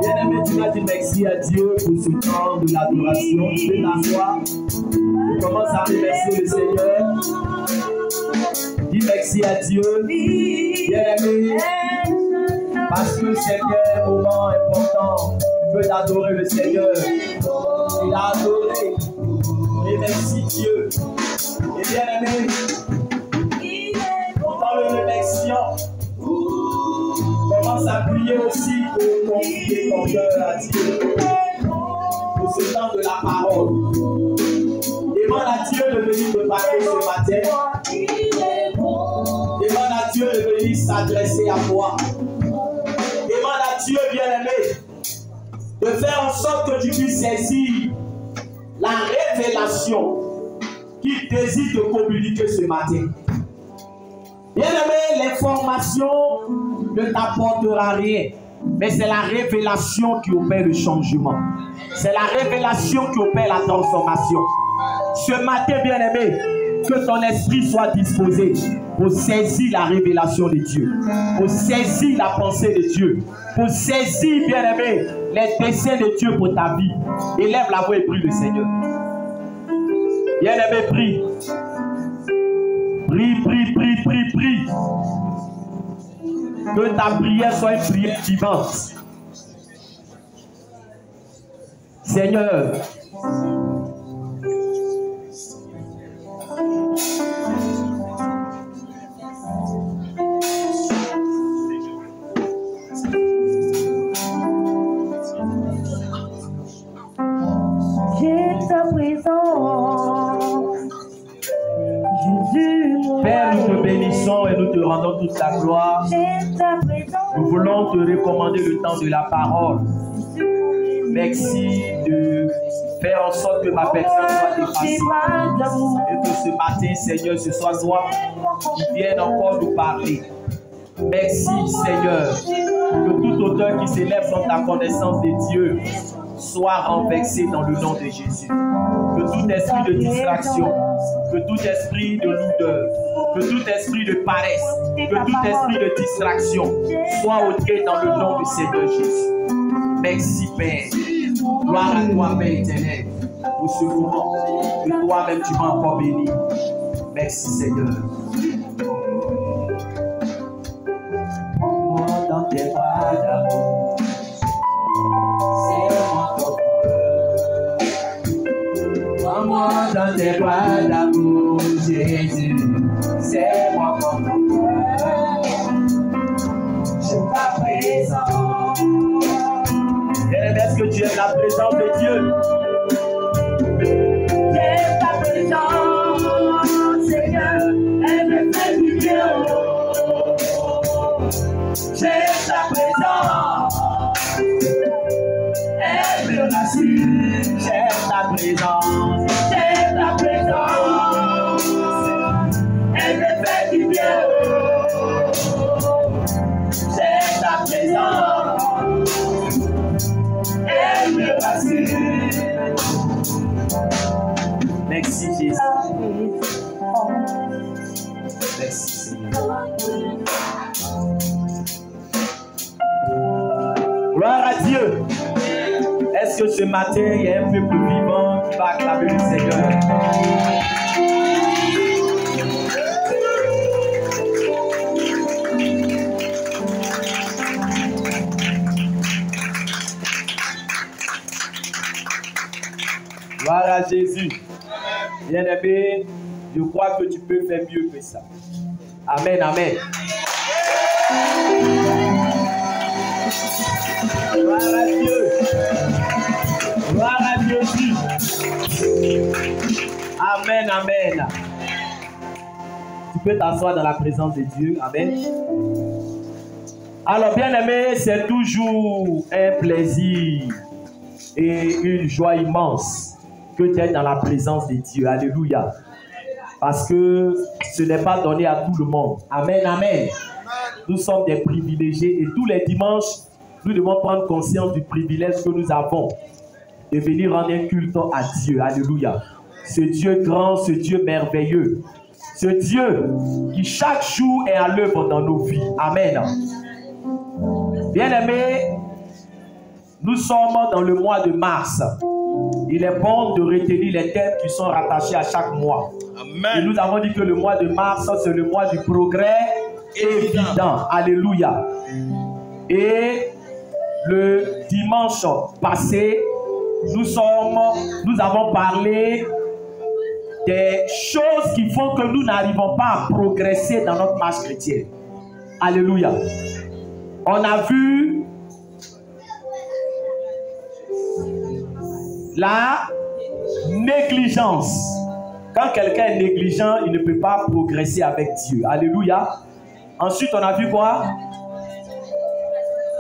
Bien-aimé, tu vas dire merci à Dieu pour ce temps de l'adoration. Tu peux t'asseoir. Tu commences à remercier le Seigneur. Dis merci à Dieu. Bien-aimé, parce que c'est un moment important. Tu peux adorer le Seigneur. Il a adoré. Remercie Dieu. Et bien-aimé, dans le remerciant, commence à prier aussi pour confier ton cœur à Dieu. Pour ce temps de la parole. Demande à Dieu de venir te parler ce matin. Demande à Dieu de venir s'adresser à toi. Demande à Dieu, bien-aimé, de faire en sorte que tu puisses saisir la révélation qu'il désire te communiquer ce matin. Bien-aimé, l'information ne t'apportera rien, mais c'est la révélation qui opère le changement. C'est la révélation qui opère la transformation. Ce matin, bien-aimé, que ton esprit soit disposé pour saisir la révélation de Dieu, pour saisir la pensée de Dieu, pour saisir, bien-aimé, les desseins de Dieu pour ta vie. Élève la voix et prie le Seigneur. Bien-aimé, prie. Prie, prie, prie, prie, prie. Que ta prière soit une prière vivante. Seigneur, Père, nous te bénissons et nous te rendons toute la gloire. Nous voulons te recommander le temps de la parole. Merci de faire en sorte que ma personne soit dépassée. Et que ce matin, Seigneur, ce soit toi qui vienne encore nous parler. Merci, Seigneur, que tout auteur qui s'élève dans ta connaissance de Dieu soit renversé dans le nom de Jésus. Que tout esprit de distraction, que tout esprit de lourdeur, que tout esprit de paresse, que tout esprit de distraction soit ôté dans le nom du Seigneur Jésus. Merci, Père. Gloire à toi, Père éternel, pour ce moment que toi-même tu m'as encore béni. Merci, Seigneur. Moi dans tes bras d'amour, c'est moi ton cœur. Moi dans tes bras d'amour, Jésus, c'est moi ton cœur. Je t'apprécie. Est-ce que tu aimes la présence de Dieu? J'aime ta présence, Seigneur, elle me fait du bien. J'aime ta présence, elle me rassure. J'aime ta présence, elle me fait du bien. J'aime ta présence, elle me rassure. Merci Jésus. Merci Seigneur. Gloire à Dieu. Est-ce que ce matin, il y a un peuple vivant qui va acclamer le Seigneur? Gloire à Jésus. Bien-aimé, je crois que tu peux faire mieux que ça. Amen, amen. Gloire à Dieu. Gloire à Jésus. Amen, amen. Tu peux t'asseoir dans la présence de Dieu. Amen. Alors, bien-aimé, c'est toujours un plaisir et une joie immense que tu es dans la présence de Dieu. Alléluia. Parce que ce n'est pas donné à tout le monde. Amen, amen. Nous sommes des privilégiés et tous les dimanches, nous devons prendre conscience du privilège que nous avons de venir rendre un culte à Dieu. Alléluia. Ce Dieu grand, ce Dieu merveilleux, ce Dieu qui chaque jour est à l'œuvre dans nos vies. Amen. Bien-aimés, nous sommes dans le mois de mars. Il est bon de retenir les thèmes qui sont rattachés à chaque mois. Amen. Et nous avons dit que le mois de mars, c'est le mois du progrès évident. Alléluia. Et le dimanche passé, nous avons parlé des choses qui font que nous n'arrivons pas à progresser dans notre marche chrétienne. Alléluia. On a vu la négligence. Quand quelqu'un est négligent, il ne peut pas progresser avec Dieu. Alléluia. Ensuite, on a vu quoi?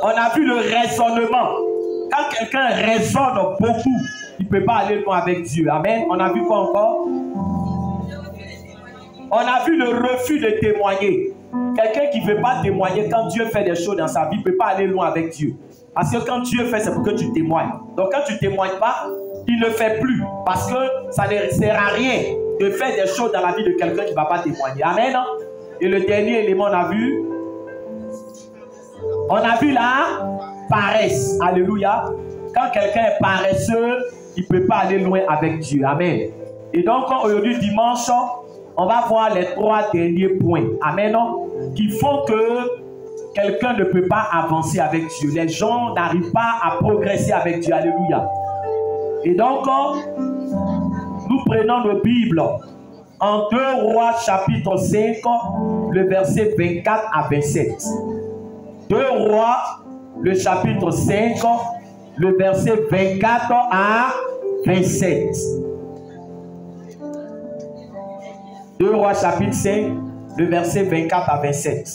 On a vu le raisonnement. Quand quelqu'un raisonne beaucoup, il ne peut pas aller loin avec Dieu. Amen. On a vu quoi encore? On a vu le refus de témoigner. Quelqu'un qui ne veut pas témoigner quand Dieu fait des choses dans sa vie ne peut pas aller loin avec Dieu. Parce que quand Dieu fait, c'est pour que tu témoignes. Donc quand tu ne témoignes pas, il ne fait plus. Parce que ça ne sert à rien de faire des choses dans la vie de quelqu'un qui ne va pas témoigner. Amen. Et le dernier élément, on a vu la paresse. Alléluia. Quand quelqu'un est paresseux, il ne peut pas aller loin avec Dieu. Amen. Et donc aujourd'hui, dimanche, on va voir les 3 derniers points. Amen. Qui font que quelqu'un ne peut pas avancer avec Dieu. Les gens n'arrivent pas à progresser avec Dieu. Alléluia. Et donc, nous prenons nos Bibles en 2 Rois chapitre 5, le verset 24 à 27. 2 Rois, le chapitre 5, le verset 24 à 27. 2 Rois chapitre 5, le verset 24 à 27.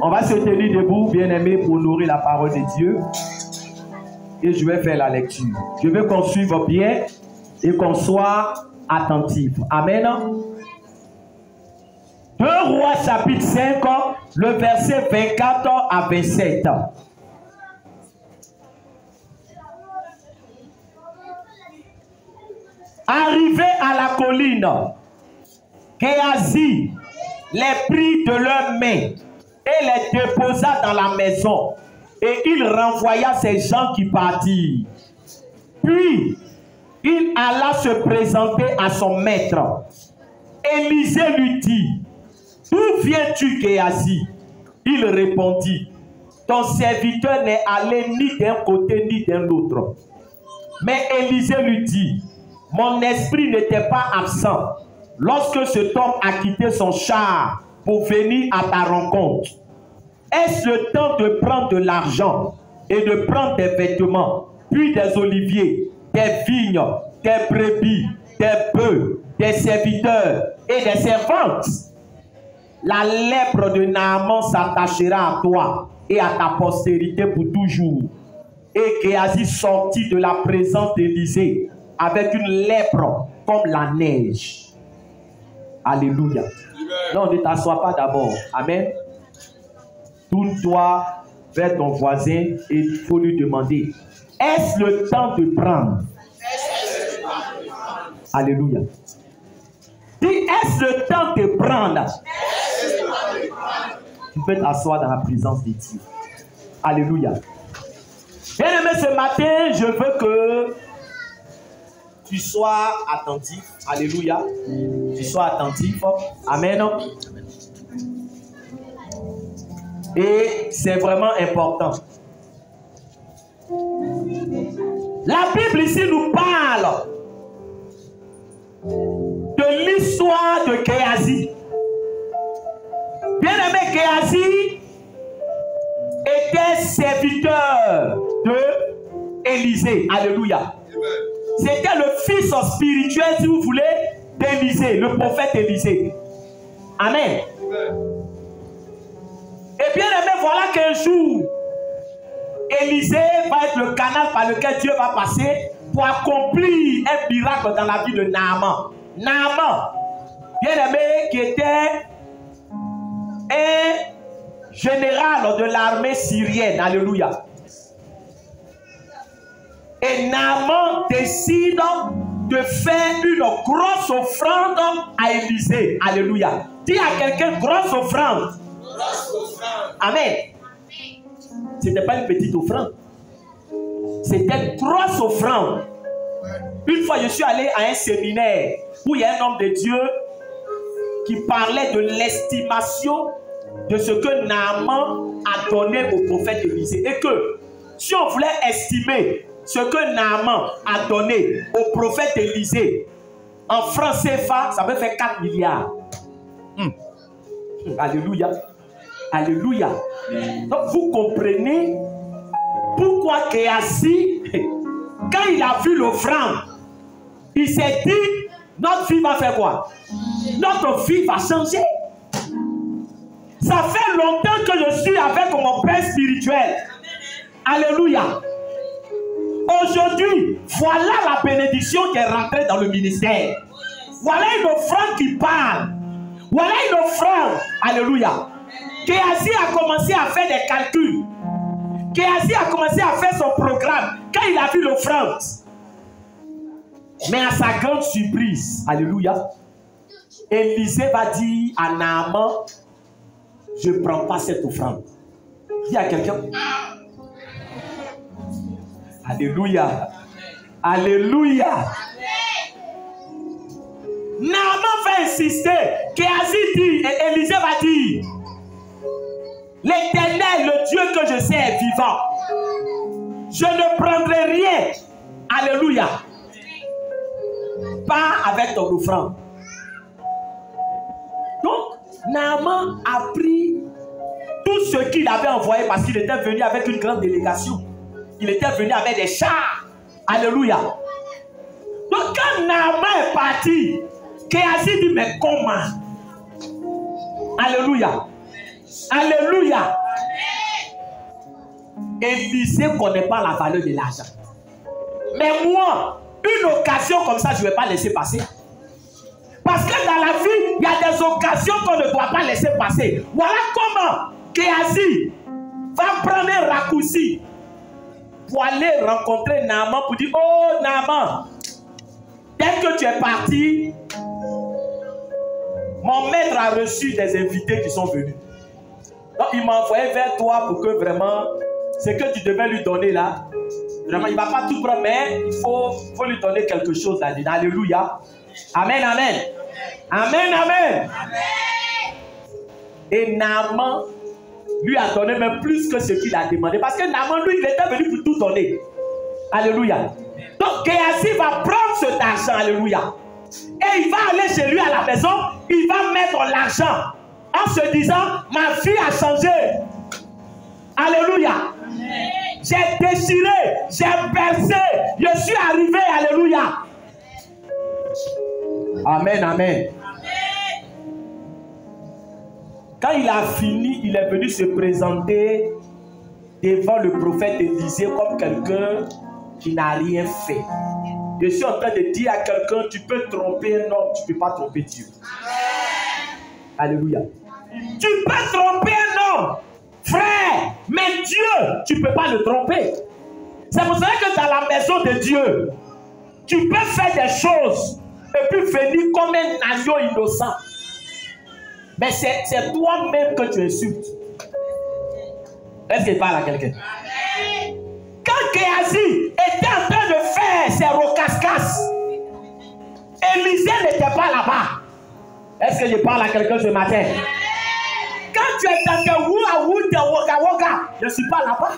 On va se tenir debout, bien-aimés, pour nourrir la parole de Dieu. Et je vais faire la lecture. Je veux qu'on suive bien et qu'on soit attentif. Amen. 2 Rois chapitre 5, le verset 24 à 27. Arrivé à la colline, Géasi les prit de leurs mains et les déposa dans la maison. Et il renvoya ces gens qui partirent. Puis, il alla se présenter à son maître. Élisée lui dit, « D'où viens-tu, Géasi ?» Il répondit, « Ton serviteur n'est allé ni d'un côté ni d'un autre. » Mais Élisée lui dit, « Mon esprit n'était pas absent lorsque cet homme a quitté son char pour venir à ta rencontre. Est-ce le temps de prendre de l'argent et de prendre des vêtements, puis des oliviers, des vignes, des brebis, des bœufs, des serviteurs et des servantes? La lèpre de Naaman s'attachera à toi et à ta postérité pour toujours. » Et Géasi sortit de la présence d'Élisée avec une lèpre comme la neige. Alléluia. Non, ne t'assois pas d'abord. Amen. Tourne-toi vers ton voisin et il faut lui demander, est-ce le temps de prendre? Alléluia. Dis, est-ce le temps de prendre? Tu peux t'asseoir dans la présence de Dieu. Alléluia. Bien-aimé, ce matin, je veux que tu sois attentif. Alléluia. Tu sois attentif. Amen. Et c'est vraiment important. La Bible ici nous parle de l'histoire de Géasi. Bien-aimé, Géasi était serviteur de Élisée. Alléluia. C'était le fils spirituel, si vous voulez, d'Élisée, le prophète Élisée. Amen. Et bien aimé, voilà qu'un jour, Élisée va être le canal par lequel Dieu va passer pour accomplir un miracle dans la vie de Naaman. Naaman, bien aimé, qui était un général de l'armée syrienne. Alléluia. Et Naaman décide de faire une grosse offrande à Élisée. Alléluia. Dis à quelqu'un, grosse offrande. Amen. Ce n'était pas une petite offrande. C'était une grosse offrande. Une fois, je suis allé à un séminaire où il y a un homme de Dieu qui parlait de l'estimation de ce que Naaman a donné au prophète Élisée. Et que si on voulait estimer ce que Naaman a donné au prophète Élisée, en francs CFA, ça peut faire 4 milliards. Alléluia. Alléluia. Donc vous comprenez pourquoi Géasi, quand il a vu l'offrande, il s'est dit, notre vie va faire quoi? Notre vie va changer. Ça fait longtemps que je suis avec mon père spirituel. Alléluia. Aujourd'hui, voilà la bénédiction qui est rentrée dans le ministère. Voilà une offrande qui parle. Voilà une offrande. Alléluia. Géasi a commencé à faire des calculs. Géasi a commencé à faire son programme quand il a vu l'offrande. Mais à sa grande surprise, alléluia, Élisée va dire à Naaman, je ne prends pas cette offrande. Dis à quelqu'un. Alléluia. Alléluia. Naaman va insister. Géasi dit, et Élisée va dire, l'Éternel, le Dieu que je sais est vivant. Je ne prendrai rien. Alléluia. Pas avec ton offrande. Donc, Naaman a pris tout ce qu'il avait envoyé parce qu'il était venu avec une grande délégation. Il était venu avec des chars. Alléluia. Donc, quand Naaman est parti, Géasi dit, mais comment? Alléluia. Alléluia. Élisée ne connaît pas la valeur de l'argent. Mais moi, une occasion comme ça, je ne vais pas laisser passer. Parce que dans la vie, il y a des occasions qu'on ne doit pas laisser passer. Voilà comment Géasi va prendre un raccourci pour aller rencontrer Naaman pour dire, oh Naaman, dès que tu es parti, mon maître a reçu des invités qui sont venus. Donc il m'a envoyé vers toi pour que vraiment, ce que tu devais lui donner là, vraiment il ne va pas tout prendre, mais il faut lui donner quelque chose là-dedans. Alléluia. Amen, amen. Amen, amen. Et Naaman lui a donné même plus que ce qu'il a demandé. Parce que Naaman, lui, il était venu pour tout donner. Alléluia. Donc Géasi va prendre cet argent. Alléluia. Et il va aller chez lui à la maison. Il va mettre l'argent en se disant, ma vie a changé. Alléluia. J'ai déchiré, j'ai percé, je suis arrivé. Alléluia. Amen, amen. Quand il a fini, il est venu se présenter devant le prophète Élisée comme quelqu'un qui n'a rien fait. Je suis en train de dire à quelqu'un, tu peux tromper un homme, tu ne peux pas tromper Dieu. Alléluia. Tu peux tromper un homme, frère, mais Dieu, tu ne peux pas le tromper. C'est pour ça que dans la maison de Dieu, tu peux faire des choses et puis venir comme un agneau innocent. Mais c'est toi-même que tu insultes. Est-ce qu'il parle à quelqu'un? Quand Géasi était en train de faire ses rocascas, Élisée n'était pas là-bas. Est-ce que je parle à quelqu'un ce matin? Quand tu es dans tes wouga, je ne suis pas là-bas.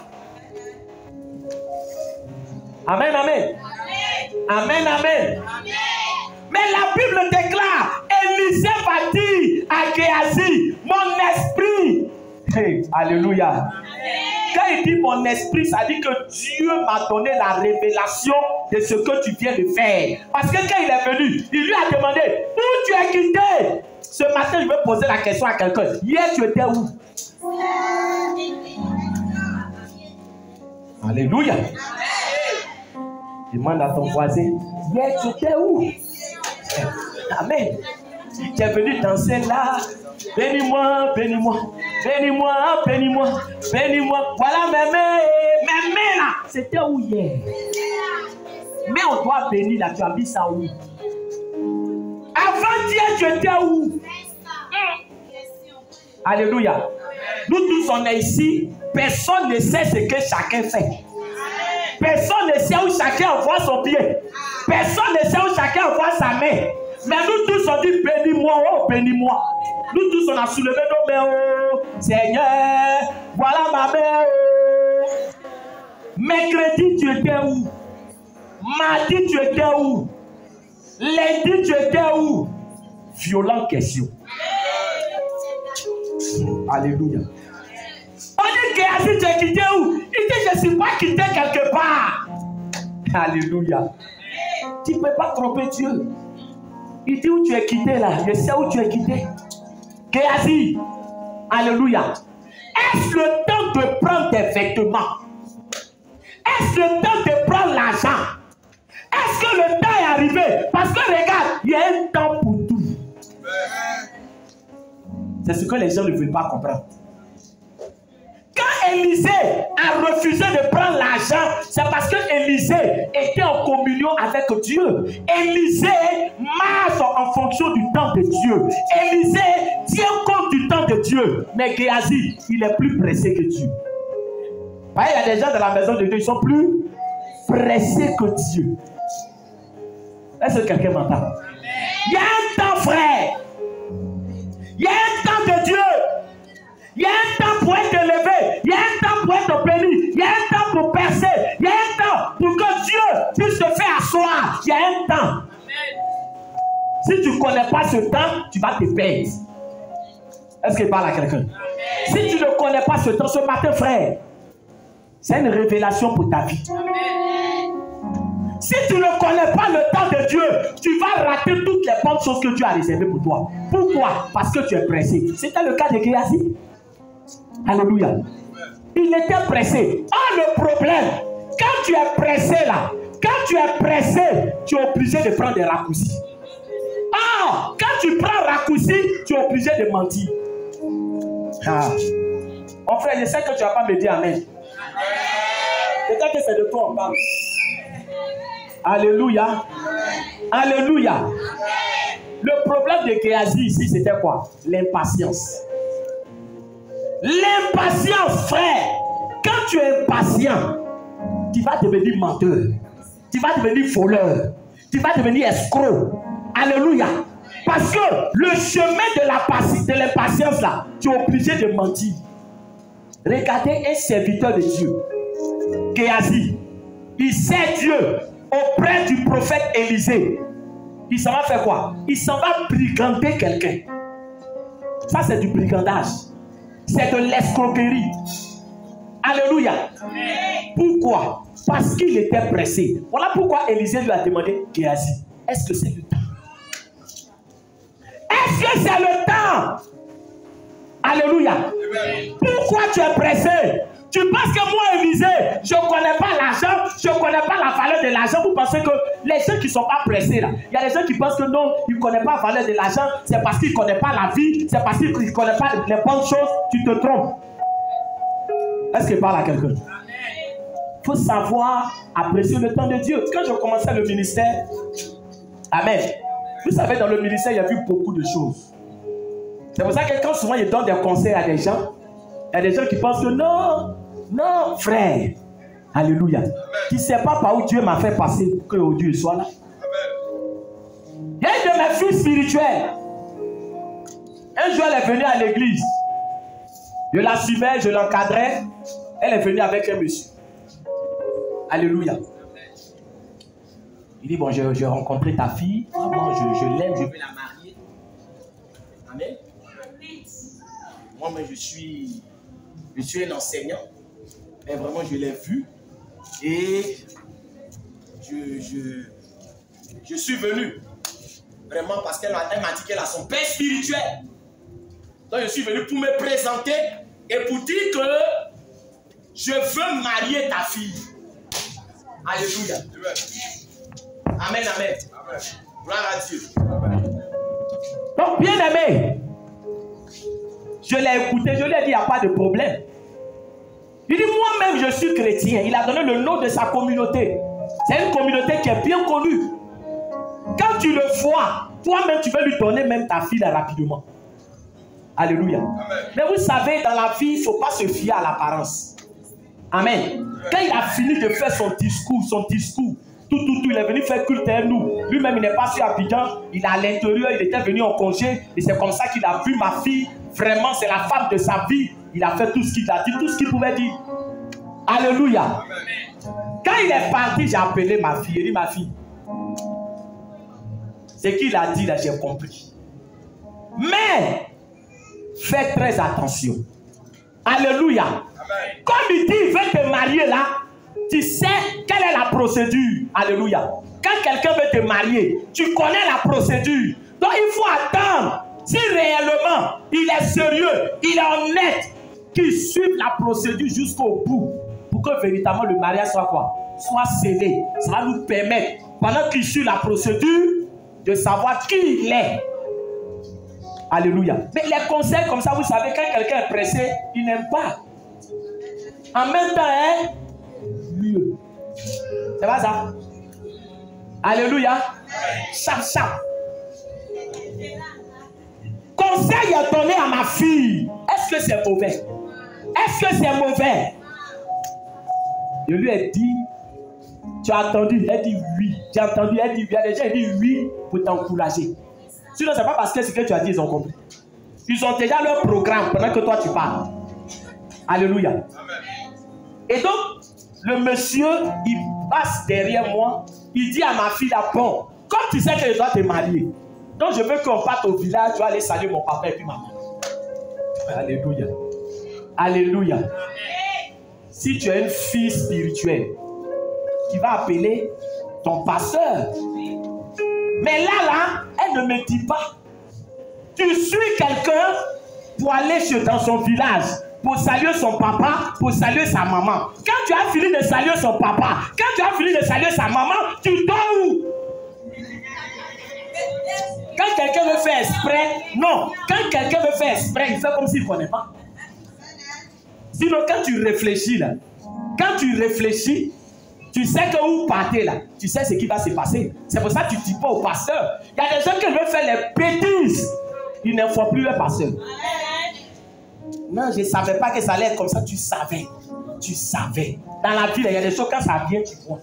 Amen, amen. Amen, amen. Mais la Bible déclare, Élisée va dire à Géasi, mon esprit. Hey, alléluia. Quand il dit mon esprit, ça dit que Dieu m'a donné la révélation de ce que tu viens de faire. Parce que quand il est venu, il lui a demandé, où tu es quitté? Ce matin, je vais poser la question à quelqu'un. Hier, tu étais où? Alléluia. Demande à ton voisin, hier, tu étais où? Amen. Tu es venu danser là. Bénis-moi, bénis-moi. Bénis-moi, bénis-moi, bénis-moi. Voilà mes mains là. C'était où hier? Mais on doit bénir là. Tu as mis ça où? Avant-hier, tu étais où? Alléluia. Nous tous, on est ici. Personne ne sait ce que chacun fait. Personne ne sait où chacun envoie son pied. Personne ne sait où chacun envoie sa main. Mais nous tous, on dit bénis-moi, oh bénis-moi. Nous tous, on a soulevé nos mains, oh Seigneur, voilà ma main, oh. Mercredi, tu étais où? Mardi, tu étais où? Lundi, tu étais où? Violente question. Alléluia. On dit que Géasi, tu es quitté où? Il dit, je ne suis pas quitté quelque part. Alléluia. Tu ne peux pas tromper Dieu. Il dit où tu es quitté là. Je sais où tu es quitté. Géasi. Alléluia. Est-ce le temps de prendre tes vêtements? Est-ce le temps de prendre l'argent? Est-ce que le temps est arrivé? Parce que regarde, il y a un temps pour tout. C'est ce que les gens ne veulent pas comprendre. Quand Élisée a refusé de prendre l'argent, c'est parce que Élisée était en communion avec Dieu. Élisée marche en fonction du temps de Dieu. Élisée tient compte du temps de Dieu. Mais Géasi, il est plus pressé que Dieu. Il y a des gens dans la maison de Dieu, ils sont plus pressés que Dieu. Est-ce que quelqu'un m'entend? Il y a un temps, frère. Il y a un temps de Dieu. Il y a un temps pour être élevé. Il y a un temps pour être béni. Il y a un temps pour percer. Il y a un temps pour que Dieu puisse te faire asseoir. Il y a un temps. Si tu ne connais pas ce temps, tu vas te perdre. Est-ce qu'il parle à quelqu'un? Si tu ne connais pas ce temps, ce matin, frère, c'est une révélation pour ta vie. Si tu ne connais pas le temps de Dieu, tu vas rater toutes les bonnes choses que Dieu a réservées pour toi. Pourquoi? Parce que tu es pressé. C'était le cas de Géasi. Alléluia. Il était pressé. Ah, le problème, quand tu es pressé là, quand tu es pressé, tu es obligé de prendre des raccourcis. Ah, quand tu prends raccourci, tu es obligé de mentir. Ah. Mon frère, je sais que tu ne vas pas me dire amen. Peut-être que c'est de toi on parle. Alléluia. Alléluia. Le problème de Géasi ici, c'était quoi? L'impatience. L'impatience, frère. Quand tu es impatient, tu vas devenir menteur. Tu vas devenir voleur. Tu vas devenir escroc. Alléluia. Parce que le chemin de l'impatience là, tu es obligé de mentir. Regardez un serviteur de Dieu. Géasi. Il sert Dieu auprès du prophète Élisée. Il s'en va faire quoi? Il s'en va brigander quelqu'un. Ça, c'est du brigandage. C'est de l'escroquerie. Alléluia. Pourquoi? Parce qu'il était pressé. Voilà pourquoi Élisée lui a demandé, Géasi, est-ce que c'est le temps? Est-ce que c'est le temps? Alléluia. Pourquoi tu es pressé? Tu penses que moi, Élisée, je ne connais pas l'argent, je ne connais pas la valeur de l'argent. Vous pensez que les gens qui ne sont pas pressés là, il y a des gens qui pensent que non, ils ne connaissent pas la valeur de l'argent, c'est parce qu'ils ne connaissent pas la vie, c'est parce qu'ils ne connaissent pas les bonnes choses, tu te trompes. Est-ce qu'il parle à quelqu'un? Il faut savoir apprécier le temps de Dieu. Quand je commençais le ministère, amen. Vous savez, dans le ministère, il y a eu beaucoup de choses. C'est pour ça que quand souvent il donne des conseils à des gens, il y a des gens qui pensent que non, non, frère. Alléluia. Tu ne sais pas par où Dieu m'a fait passer pour que Dieu soit là. Il y a une de mes filles spirituelles. Un jour, elle est venue à l'église. Je la suivais, je l'encadrais. Elle est venue avec un monsieur. Alléluia. Il dit, bon, j'ai rencontré ta fille. Vraiment, je l'aime, je veux la marier. Amen. Moi-même, je suis un enseignant. Et vraiment, je l'ai vu. Et je suis venu. Vraiment, parce qu'elle m'a dit qu'elle a son père spirituel. Donc, je suis venu pour me présenter et pour dire que je veux marier ta fille. Alléluia. Amen, amen. Gloire à Dieu. Donc, bien aimé, Je l'ai écouté, je lui ai dit, il n'y a pas de problème. Il dit, moi-même, je suis chrétien. Il a donné le nom de sa communauté. C'est une communauté qui est bien connue. Quand tu le vois, toi-même, tu veux lui donner même ta fille là, rapidement. Alléluia. Amen. Mais vous savez, dans la vie, il ne faut pas se fier à l'apparence. Amen. Quand il a fini de faire son discours, tout, il est venu faire culte à nous. Lui-même, il n'est pas sur Abidjan. Il est à l'intérieur, il était venu en congé. Et c'est comme ça qu'il a vu ma fille. Vraiment, c'est la femme de sa vie. Il a fait tout ce qu'il a dit, tout ce qu'il pouvait dire. Alléluia. Amen. Quand il est parti, j'ai appelé ma fille. Il dit, ma fille, ce qu'il a dit là, j'ai compris. Mais, fais très attention. Alléluia. Amen. Comme il dit, il veut te marier là, tu sais quelle est la procédure. Alléluia. Quand quelqu'un veut te marier, tu connais la procédure. Donc il faut attendre. Si réellement il est sérieux, il est honnête, qu'il suive la procédure jusqu'au bout. Pour que véritablement le mariage soit quoi? Soit scellé. Ça va nous permettre, pendant qu'il suit la procédure, de savoir qui il est. Alléluia. Mais les conseils comme ça, vous savez, quand quelqu'un est pressé, il n'aime pas. En même temps, hein, mieux. C'est pas ça? Alléluia. Chap. Conseil est donné à ma fille. Est-ce que c'est mauvais? Est-ce que c'est mauvais? Je lui ai dit, tu as entendu? Elle dit oui. J'ai entendu, elle dit oui. Il y a des gens qui disent oui pour t'encourager. Sinon, ce n'est pas parce que ce que tu as dit, ils ont compris. Ils ont déjà leur programme pendant que toi tu parles. Alléluia. Amen. Et donc, le monsieur, il passe derrière moi. Il dit à ma fille là, bon, comme tu sais que je dois te marier, donc je veux qu'on parte au village, je vais aller saluer mon papa et puis maman. Alléluia. Alléluia. Amen. Si tu as une fille spirituelle, tu vas appeler ton pasteur. Mais là, elle ne me dit pas. Tu suis quelqu'un pour aller dans son village, pour saluer son papa, pour saluer sa maman. Quand tu as fini de saluer son papa, quand tu as fini de saluer sa maman, tu dors où? Quand quelqu'un veut faire exprès, non. Quand quelqu'un veut faire exprès, il fait comme s'il ne connaît pas. Sinon, quand tu réfléchis là, tu sais que vous partez là, tu sais ce qui va se passer. C'est pour ça que tu ne dis pas au pasteur. Il y a des gens qui veulent faire les bêtises. Ils ne font plus le pasteur. Non, je ne savais pas que ça allait être comme ça. Tu savais. Tu savais. Dans la vie, il y a des choses, quand ça vient, tu vois.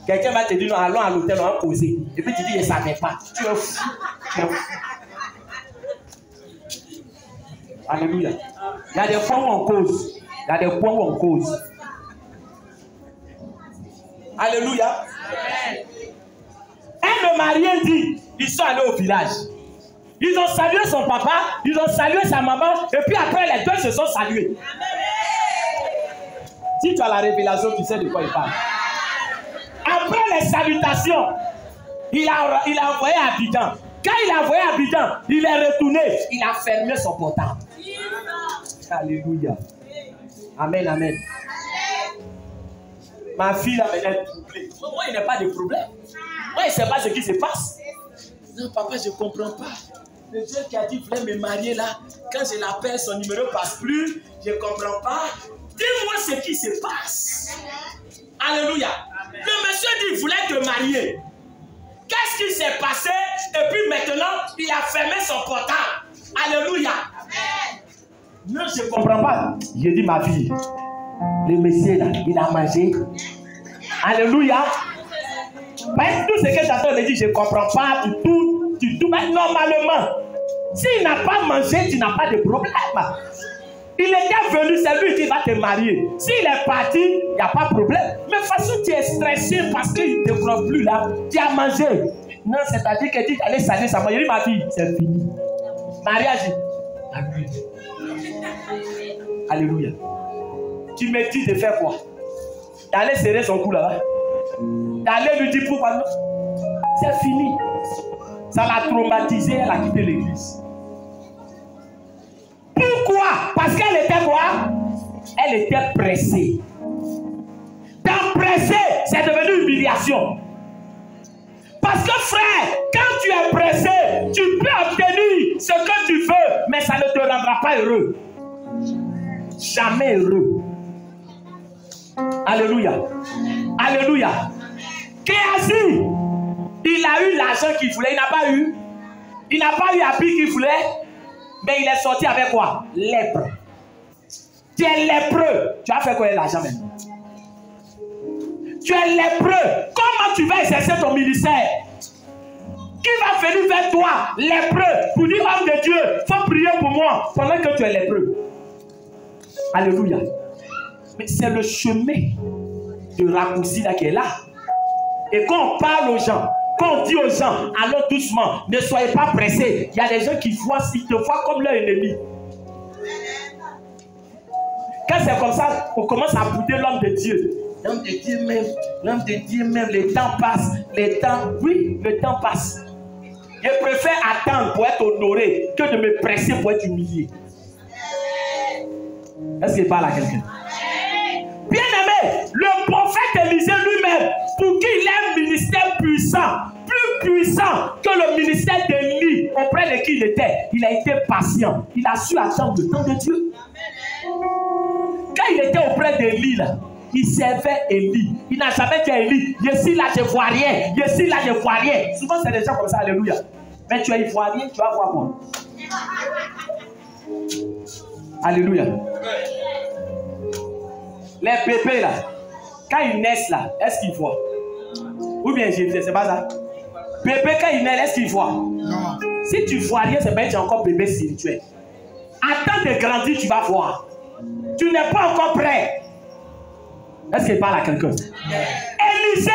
Quelqu'un va te dire, non, allons à l'hôtel, on va poser. Et puis tu dis, je ne savais pas. Tu es fou. Alléluia. Il y a des fois où on cause. Il y a des points où on cause. Alléluia. Un de mariés dit, ils sont allés au village. Ils ont salué son papa, ils ont salué sa maman, et puis après les deux se sont salués. Si tu as la révélation, tu sais de quoi il parle. Après les salutations, il a envoyé à Abidjan. Quand il a envoyé à Abidjan, il est retourné, il a fermé son portable. Alléluia. Amen, amen. Ma fille là, elle est troublée. Moi, il n'y a pas de problème. Moi, il ne sait pas ce qui se passe. Non, papa, je ne comprends pas. Le Dieu qui a dit, voulait me marier là, quand je l'appelle, son numéro ne passe plus. Je ne comprends pas. Dis-moi ce qui se passe. Alléluia. Amen. Le monsieur dit, il voulait te marier. Qu'est-ce qui s'est passé? Et puis maintenant, il a fermé son portable. Alléluia. Amen. Non, je ne comprends pas. J'ai dit, ma fille, le monsieur là, il a mangé. Alléluia. Mais tout ce que j'attends me dit, je ne comprends pas du tout. Mais normalement, s'il n'a pas mangé, tu n'as pas de problème. Il était venu, c'est lui qui va te marier. S'il est parti, il n'y a pas de problème. Mais de toute façon, tu es stressé parce qu'il ne te croit plus là. Tu as mangé. Non, c'est-à-dire que tu allais saluer sa mère. Il dit, ma fille, c'est fini. Mariage. Alléluia. Tu me dis de faire quoi? D'aller serrer son cou là-bas. D'aller lui dire pourquoi non. C'est fini. Ça l'a traumatisé, elle a quitté l'église. Pourquoi? Parce qu'elle était quoi? Elle était pressée. Dans pressée, c'est devenu humiliation. Parce que frère, quand tu es pressé, tu peux obtenir ce que tu veux, mais ça ne te rendra pas heureux. Jamais heureux. Alléluia. Alléluia. Géasi, il a eu l'argent qu'il voulait, il n'a pas eu. Il n'a pas eu l'habit qu'il voulait, mais il est sorti avec quoi? Lèpre. Tu es lépreux. Tu as fait quoi avec l'argent maintenant? Tu es lépreux. Comment tu vas exercer ton ministère? Qui va venir vers toi, lépreux, pour dire homme de Dieu, faut prier pour moi pendant que tu es lépreux? Alléluia. Mais c'est le chemin de raccourci là qui est là. Et quand on parle aux gens, quand on dit aux gens, allons doucement, ne soyez pas pressés. Il y a des gens qui voient, ils te voient comme leur ennemi. Quand c'est comme ça, on commence à bouder l'homme de Dieu. L'homme de Dieu même, le temps passe. Le temps passe. Je préfère attendre pour être honoré que de me presser pour être humilié. Est-ce qu'il parle à quelqu'un? Bien aimé, le prophète Élisée lui-même, pour qu'il ait un ministère puissant, plus puissant que le ministère d'Élie auprès de qui il était, il a été patient. Il a su attendre le temps de Dieu. Quand il était auprès d'Élie, il servait Élie. Il n'a jamais dit à Élie, je suis là, je ne vois rien. Je suis là, je ne vois rien. Souvent, c'est des gens comme ça, alléluia. Mais tu es ivoirien, tu vas voir quoi? Alléluia. Les bébés là, quand ils naissent là, est-ce qu'ils voient? Ou bien je c'est pas ça? Bébé, quand ils naissent, est-ce qu'ils voient? Non. Si tu vois rien, c'est pas que tu es encore bébé spirituel. Attends de grandir, tu vas voir. Tu n'es pas encore prêt. Est-ce qu'il parle à quelqu'un? Élisée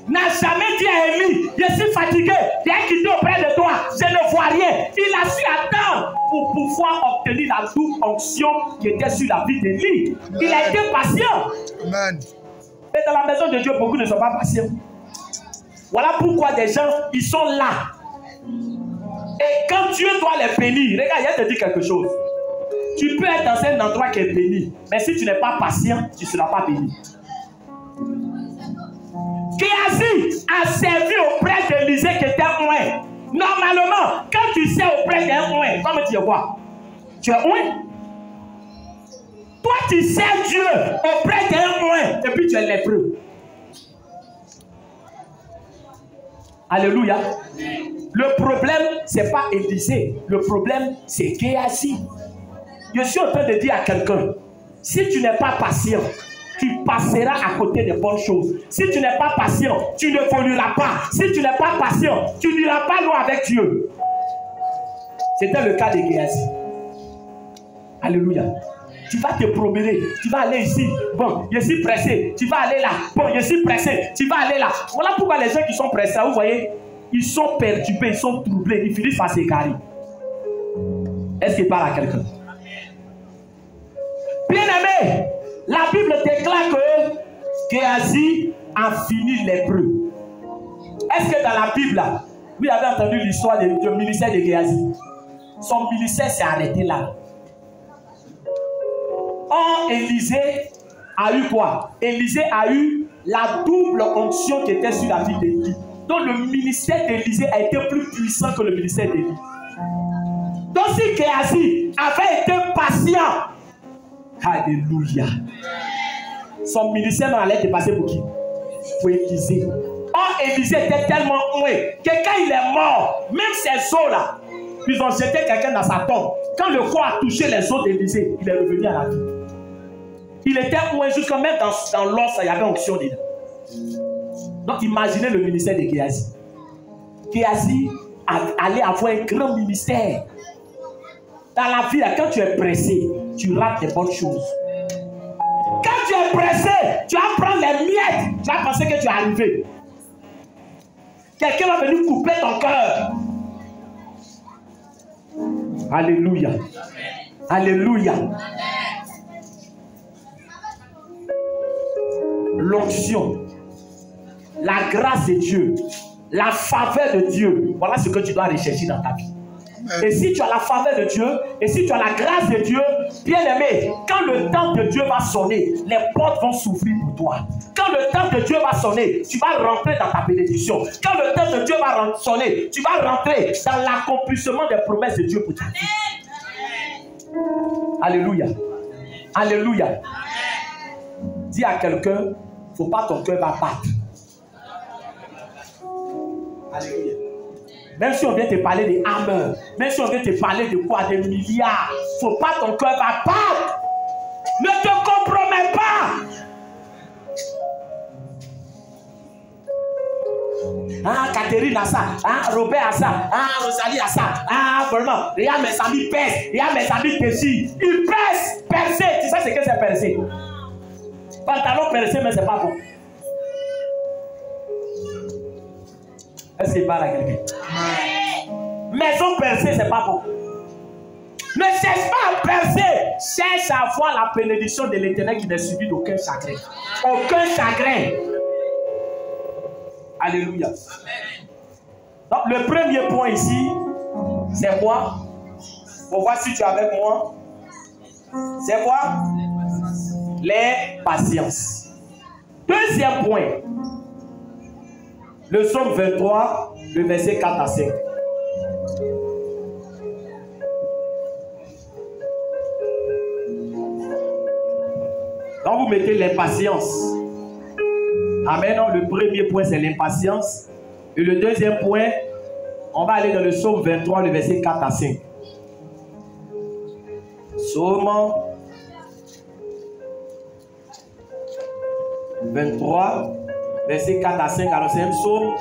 n'a jamais dit à Élie, je suis fatigué, j'ai quitté auprès de toi, je ne vois rien. Il a su attendre pour pouvoir obtenir la double onction qui était sur la vie d'Élie. Il a été patient. Amen. Et dans la maison de Dieu, beaucoup ne sont pas patients. Voilà pourquoi des gens, ils sont là. Et quand Dieu doit les bénir, regarde, je te dis quelque chose. Tu peux être dans un endroit qui est béni, mais si tu n'es pas patient, tu ne seras pas béni. Géasi a servi auprès d'Élisée qui était oint. Normalement, quand tu sers auprès d'un oint, comment tu es quoi? Tu es oint. Toi, tu sers Dieu auprès d'un oint et puis tu es lépreux. Alléluia. Le problème, ce n'est pas Élisée. Le problème, c'est Géasi. Je suis en train de dire à quelqu'un, si tu n'es pas patient, tu passeras à côté des bonnes choses. Si tu n'es pas patient, tu ne évolueras pas. Si tu n'es pas patient, tu n'iras pas loin avec Dieu. C'était le cas de Géasi. Alléluia. Tu vas te promener, tu vas aller ici. Bon, je suis pressé. Tu vas aller là. Bon, je suis pressé. Tu vas aller là. Voilà pourquoi les gens qui sont pressés, vous voyez, ils sont perturbés, ils sont troublés, ils finissent par s'égarer. Est-ce qu'il parle à quelqu'un? Bien aimé, la Bible déclare que Géasi a fini lépreux. Est-ce que dans la Bible, vous avez entendu l'histoire du ministère de Géasi? Son ministère s'est arrêté là. Or, Élisée a eu quoi? Élisée a eu la double onction qui était sur la vie d'Élie. Donc le ministère d'Élisée a été plus puissant que le ministère d'Élie. Donc si Géasi avait été patient, alléluia, son ministère allait dépasser pour qui? Pour Élisée. Or, Élisée était tellement oué que quand il est mort, même ses os là, ils ont jeté quelqu'un dans sa tombe. Quand le corps a touché les os d'Élisée, il est revenu à la vie. Il était oué jusqu'à même dans l'os, il y avait onction dedans. Donc imaginez le ministère de Géasi. Géasi allait avoir un grand ministère. Dans la vie, quand tu es pressé, tu rates des bonnes choses. Quand tu es pressé, tu vas prendre les miettes. Tu vas penser que tu es arrivé. Quelqu'un va venir couper ton cœur. Alléluia. Alléluia. L'onction, la grâce de Dieu, la faveur de Dieu, voilà ce que tu dois rechercher dans ta vie. Et si tu as la faveur de Dieu, et si tu as la grâce de Dieu, bien aimé, quand le temps de Dieu va sonner, les portes vont s'ouvrir pour toi. Quand le temps de Dieu va sonner, tu vas rentrer dans ta bénédiction. Quand le temps de Dieu va sonner, tu vas rentrer dans l'accomplissement des promesses de Dieu pour ta vie. Alléluia. Alléluia. Dis à quelqu'un, il ne faut pas ton cœur va battre. Alléluia. Même si on vient te parler des hammers, même si on vient te parler de quoi, des milliards, il ne faut pas ton cœur va battre. Ne te compromets pas. Ah, Catherine a ça. Ah, Robert a ça. Ah, Rosalie a ça. Ah, vraiment. Regarde mes amis pèsent. Regarde mes amis désirent. Ils pèsent. Percer. Tu sais ce que c'est percer? Pantalon percé, mais c'est pas bon. Est-ce qu'il parle à quelqu'un? Maison percée, c'est pas bon. Ne cherche pas à percer. Cherche à avoir la bénédiction de l'Éternel qui n'est suivie d'aucun chagrin. Aucun chagrin. Alléluia. Donc, le premier point ici, c'est quoi? Pour voir si tu es avec moi. C'est quoi? Les patiences. Deuxième point. Le psaume 23, le verset 4 à 5. Donc, vous mettez l'impatience. Amen. Donc, le premier point, c'est l'impatience. Et le deuxième point, on va aller dans le psaume 23, le verset 4 à 5. Psaume 23, verset 4 à 5. Alors, c'est un psaume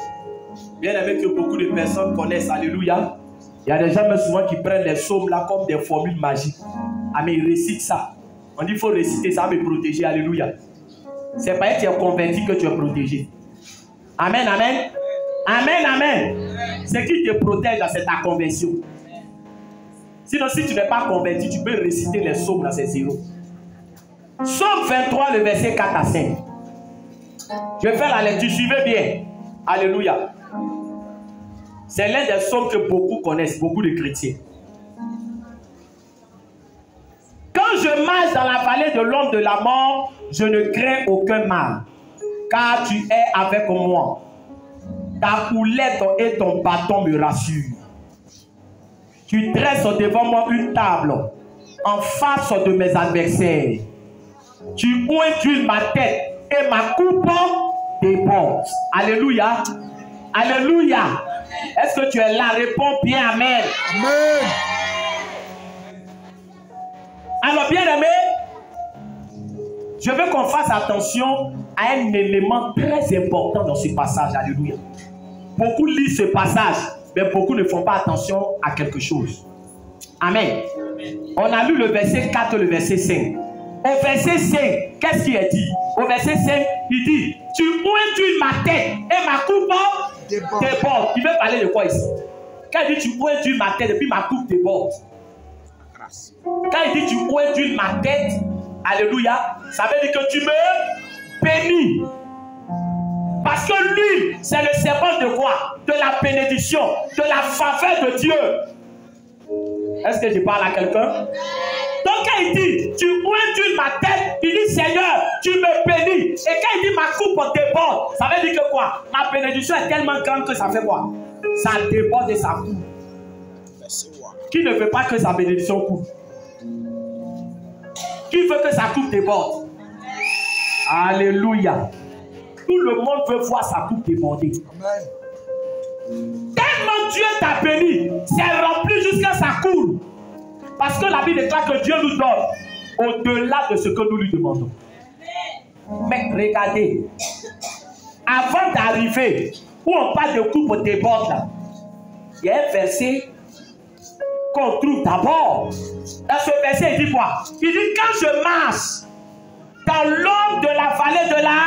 bien aimé que beaucoup de personnes connaissent. Alléluia. Il y a des gens mais souvent qui prennent les psaumes là comme des formules magiques. Ah, mais ils récitent ça. On dit qu'il faut réciter ça, mais protéger. Alléluia. C'est pas que tu es converti que tu es protégé. Amen, amen. Amen, amen. Ce qui te protège, c'est ta conversion. Sinon, si tu n'es pas converti, tu peux réciter les psaumes dans ces zéros. Psaume 23, le verset 4 à 5. Je vais faire la lecture, suivez bien. Alléluia. C'est l'un des psaumes que beaucoup connaissent, beaucoup de chrétiens. Quand je marche dans la vallée de l'ombre de la mort, je ne crains aucun mal, car tu es avec moi. Ta houlette et ton bâton me rassurent. Tu dresses devant moi une table en face de mes adversaires. Tu ointules ma tête et ma coupe déborde. Alléluia. Alléluia. Est-ce que tu es là? Réponds bien, amen. Amen. Alors, bien aimé, je veux qu'on fasse attention à un élément très important dans ce passage. Alléluia. Beaucoup lisent ce passage, mais beaucoup ne font pas attention à quelque chose. Amen. On a lu le verset 4 et le verset 5. Au verset 5, qu'est-ce qu'il est dit? Au verset 5, il dit, tu ointules ma tête et ma coupe déborde. Il veut parler de quoi ici? Quand il dit tu ointules ma tête et puis ma coupe déborde. Quand il dit tu ointules ma tête, alléluia, ça veut dire que tu me bénis. Parce que lui, c'est le serpent de quoi? De la bénédiction, de la faveur de Dieu. Est-ce que je parle à quelqu'un? Donc quand il dit, tu ointules ma tête, il dit, Seigneur, tu me bénis. Et quand il dit, ma coupe déborde, ça veut dire que quoi? Ma bénédiction est tellement grande que ça fait quoi? Ça déborde et ça coule. Qui ne veut pas que sa bénédiction coule? Qui veut que sa coupe déborde? Alléluia. Tout le monde veut voir sa coupe déborder. Tellement Dieu t'a béni, c'est rempli jusqu'à sa coule. Parce que la Bible déclare que Dieu nous donne au-delà de ce que nous lui demandons. Mais regardez, avant d'arriver où on parle de coupe déborde là, il y a un verset qu'on trouve d'abord. Dans ce verset, il dit quoi? Il dit, quand je marche dans l'ombre de la vallée de la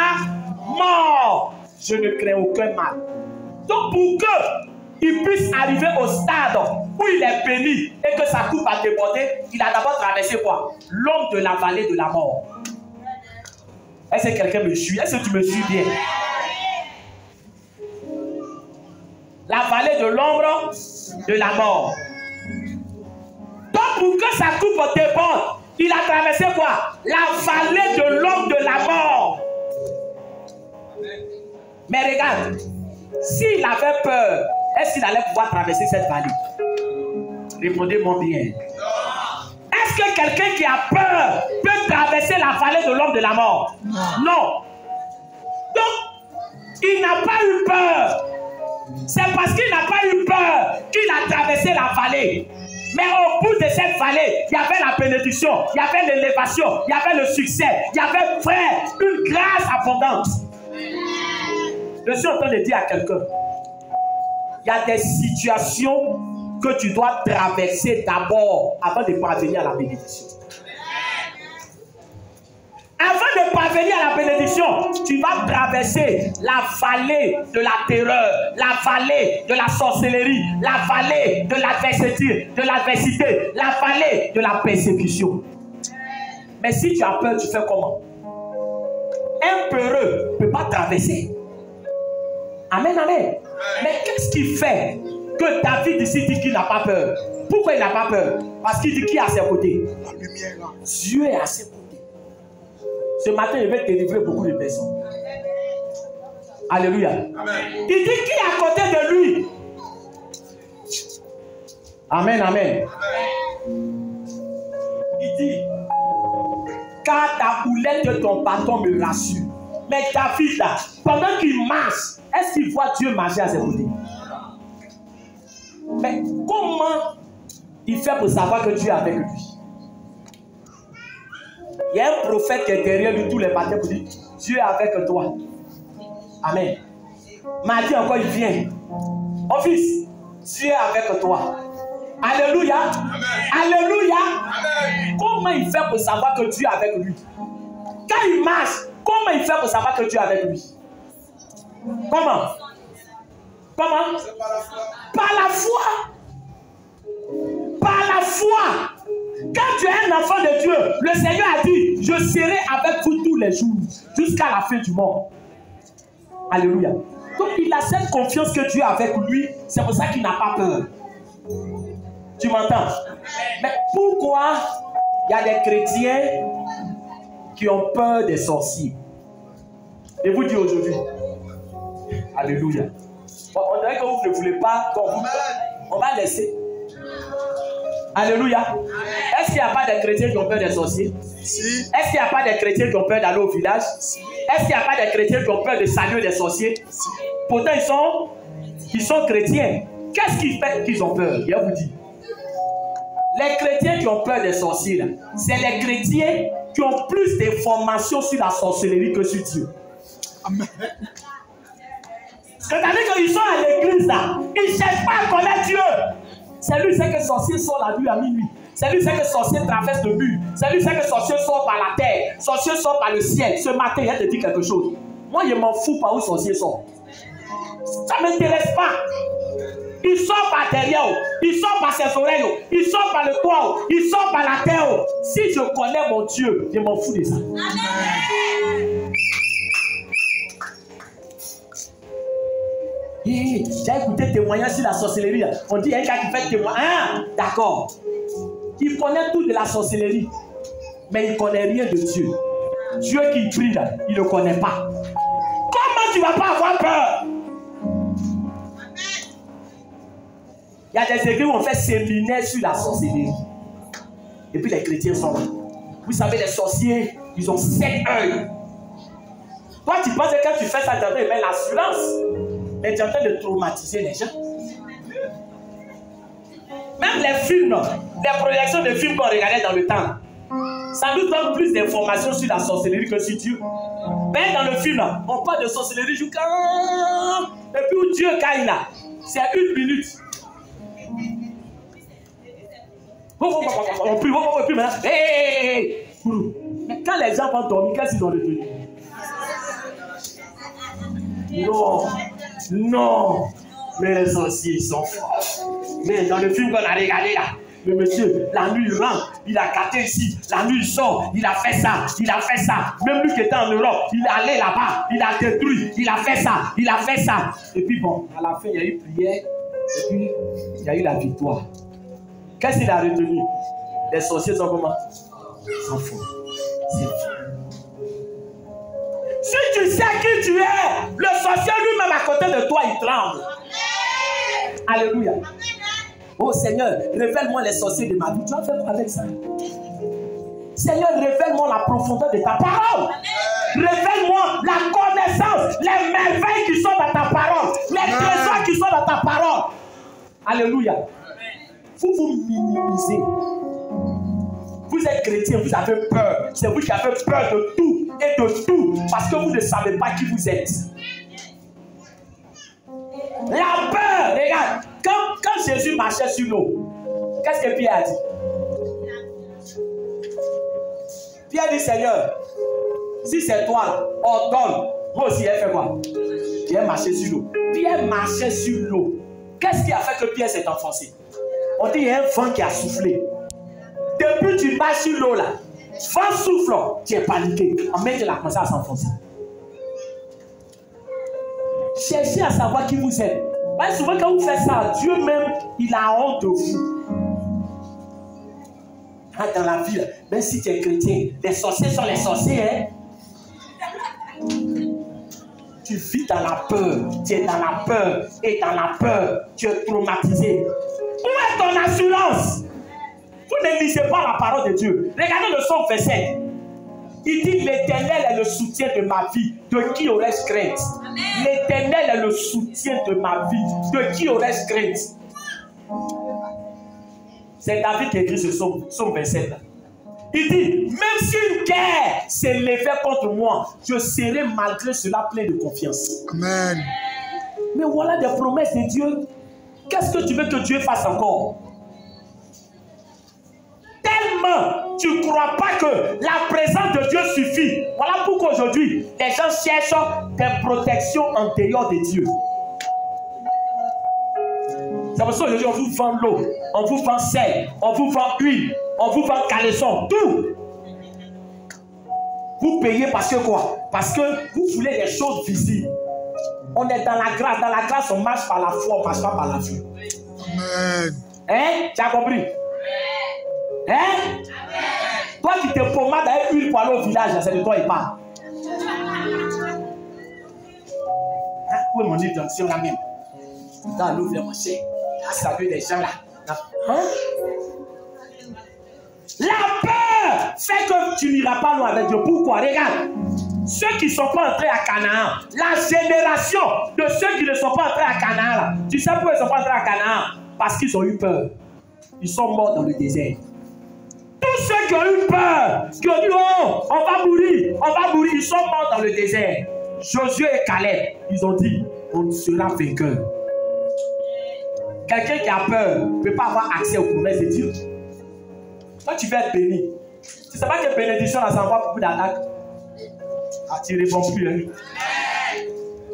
mort, je ne crains aucun mal. Donc pour qu'il puisse arriver au stade où il est béni et que sa coupe a débordé, il a d'abord traversé quoi? L'ombre de la vallée de la mort. Est-ce que quelqu'un me suit? Est-ce que tu me suis bien? La vallée de l'ombre de la mort. Donc pour que sa coupe déborde, il a traversé quoi? La vallée de l'ombre de la mort. Mais regarde, s'il avait peur, est-ce qu'il allait pouvoir traverser cette vallée? Répondez-moi bien. Est-ce que quelqu'un qui a peur peut traverser la vallée de l'homme de la mort? Non. Donc, il n'a pas eu peur. C'est parce qu'il n'a pas eu peur qu'il a traversé la vallée. Mais au bout de cette vallée, il y avait la bénédiction, il y avait l'élévation, il y avait le succès, il y avait, frère, une grâce abondante. Je suis en train de dire à quelqu'un, il y a des situations que tu dois traverser d'abord avant de parvenir à la bénédiction. Avant de parvenir à la bénédiction, tu vas traverser la vallée de la terreur, la vallée de la sorcellerie, la vallée de l'adversité, la vallée de la persécution. Mais si tu as peur, tu fais comment? Un peureux ne peut pas traverser. Amen, amen. Mais qu'est-ce qui fait que David ici dit qu'il n'a pas peur? Pourquoi il n'a pas peur? Parce qu'il dit qui est à ses côtés? La lumière. Dieu est à ses côtés. Ce matin, je vais te délivrer beaucoup de personnes. Alléluia. Amen. Il dit qui est à côté de lui? Amen, amen. Il dit, car ta houlette de ton bâton me rassure. Mais David, là, pendant qu'il marche, est-ce qu'il voit Dieu marcher à ses côtés? Mais comment il fait pour savoir que Dieu est avec lui? Il y a un prophète qui est derrière lui tous les matins pour dire Dieu est avec toi. Amen. Mardi encore il vient. Mon fils, Dieu est avec toi. Alléluia. Amen. Alléluia. Amen. Comment il fait pour savoir que Dieu est avec lui? Quand il marche, comment il fait pour savoir que Dieu est avec lui? Comment? Comment? Par la foi. Par la foi. Quand tu es un enfant de Dieu, le Seigneur a dit, je serai avec vous tous les jours, jusqu'à la fin du monde. Alléluia. Donc il a cette confiance que Dieu est avec lui, c'est pour ça qu'il n'a pas peur. Tu m'entends? Mais pourquoi il y a des chrétiens qui ont peur des sorciers? Je vous dis aujourd'hui. Alléluia. On dirait que vous ne voulez pas qu'on vous... On va laisser. Alléluia. Est-ce qu'il n'y a pas de chrétiens qui ont peur des sorciers? Si. Est-ce qu'il n'y a pas de chrétiens qui ont peur d'aller au village? Si. Est-ce qu'il n'y a pas de chrétiens qui ont peur de saluer des sorciers? Si. Pourtant, ils sont chrétiens. Qu'est-ce qui fait qu'ils ont peur? Je vous dis. Les chrétiens qui ont peur des sorciers, c'est les chrétiens qui ont plus d'informations sur la sorcellerie que sur Dieu. Amen. C'est-à-dire qu'ils sont à l'église là, ils ne cherchent pas à connaître Dieu. C'est lui qui sait que le sorcier sort la nuit à minuit. C'est lui qui sait que le sorcier traverse le mur. C'est lui qui sait que le sorcier sort par la terre. Le sorcier sort par le ciel. Ce matin, il te dit quelque chose. Moi, je m'en fous par où le sorcier sort. Ça ne m'intéresse pas. Il sort par derrière, il sort par ses oreilles, il sort par le toit, il sort par la terre. Si je connais mon Dieu, je m'en fous de ça. Amen. J'ai écouté le témoignage sur la sorcellerie. On dit un gars qui fait témoignage. Ah, d'accord. Il connaît tout de la sorcellerie, mais il ne connaît rien de Dieu. Dieu qui prie là, il ne connaît pas. Comment tu ne vas pas avoir peur? Il y a des églises où on fait séminaire sur la sorcellerie. Et puis les chrétiens sont là. Vous savez, les sorciers, ils ont 7 œils. Toi, tu penses que quand tu fais ça, tu as l'assurance. Mais tu es en train de traumatiser les gens. Même les films, les projections de films qu'on regardait dans le temps, ça nous donne plus d'informations sur la sorcellerie que sur Dieu. Mais dans le film, on parle de sorcellerie jusqu'à... Et puis où Dieu caille là, c'est 1 minute. On prie maintenant. Hey! Mais quand les gens vont dormir, qu'est-ce qu'ils ont retenu? Non, non. Mais les sorciers, ils sont forts. Mais dans le film qu'on a regardé là, le monsieur, la nuit il rentre, il a gâté ici, la nuit il sort, il a fait ça, il a fait ça. Même lui qui était en Europe, il est allé là-bas, il a détruit, il a fait ça, il a fait ça. Et puis bon, à la fin, il y a eu prière, et puis il y a eu la victoire. Qu'est-ce qu'il a retenu? Les sorciers sont comment? Ils s'en foutent. Si tu sais qui tu es, le sorcier lui-même à côté de toi, il tremble. Alléluia. Oh Seigneur, révèle-moi les sorciers de ma vie. Tu vas faire quoi avec ça? Seigneur, révèle-moi la profondeur de ta parole. Révèle-moi la connaissance, les merveilles qui sont dans ta parole, les trésors qui sont dans ta parole. Alléluia. Vous vous minimisez. Vous êtes chrétien, vous avez peur. C'est vous qui avez peur de tout et de tout parce que vous ne savez pas qui vous êtes. La peur, regarde, quand Jésus marchait sur l'eau, qu'est-ce que Pierre a dit? Pierre dit, Seigneur, si c'est toi, ordonne. Moi aussi, elle fait quoi? Pierre marchait sur l'eau. Pierre marchait sur l'eau. Qu'est-ce qui a fait que Pierre s'est enfoncé? On dit, il y a un vent qui a soufflé. Depuis que tu marches sur l'eau là, vent souffle, tu es paniqué. En même temps, il a commencé à s'enfoncer. Cherchez à savoir qui vous êtes. Parce que souvent, quand vous faites ça, Dieu même, il a honte de vous. Dans la vie, même si tu es chrétien, les sorciers sont les sorciers. Hein? Tu vis dans la peur, tu es dans la peur, et dans la peur, tu es traumatisé. Où est ton assurance? Vous ne lisez pas la parole de Dieu. Regardez le psaume verset. Il dit, l'Éternel est le soutien de ma vie. De qui aurais-je crainte? L'Éternel est le soutien de ma vie. De qui aurais-je crainte? C'est David qui écrit ce psaume verset là. Il dit, même si une guerre s'élevait contre moi, je serai malgré cela plein de confiance. Amen. Mais voilà des promesses de Dieu. Qu'est-ce que tu veux que Dieu fasse encore? Tellement tu ne crois pas que la présence de Dieu suffit. Voilà pourquoi aujourd'hui, les gens cherchent des protections en dehors de Dieu. C'est pour ça qu'aujourd'hui, on vous vend l'eau, on vous vend sel, on vous vend huile, on vous vend caleçon, tout. Vous payez parce que quoi? Parce que vous voulez des choses visibles. On est dans la grâce. Dans la grâce, on marche par la foi, on ne marche pas par la vue. Amen. Hein? Tu as compris? Hein? Amen. Toi qui te pommades avec huile pour aller au village, c'est de toi il parle. Où est mon intention là même? Dans l'eau, viens manger. Là, ça veut des gens là. Hein? La peur fait que tu n'iras pas loin avec Dieu. Pourquoi? Regarde. Ceux qui ne sont pas entrés à Canaan, la génération de ceux qui ne sont pas entrés à Canaan, là, tu sais pourquoi ils ne sont pas entrés à Canaan? Parce qu'ils ont eu peur. Ils sont morts dans le désert. Tous ceux qui ont eu peur, qui ont dit, oh, on va mourir, ils sont morts dans le désert. Josué et Caleb, ils ont dit, on sera vainqueur. Quelqu'un qui a peur ne peut pas avoir accès aux promesses de Dieu. Quand tu veux être béni, tu ne sais pas que bénédiction là, ça envoie beaucoup d'attaques. Ah, tu ne réponds plus. Hein?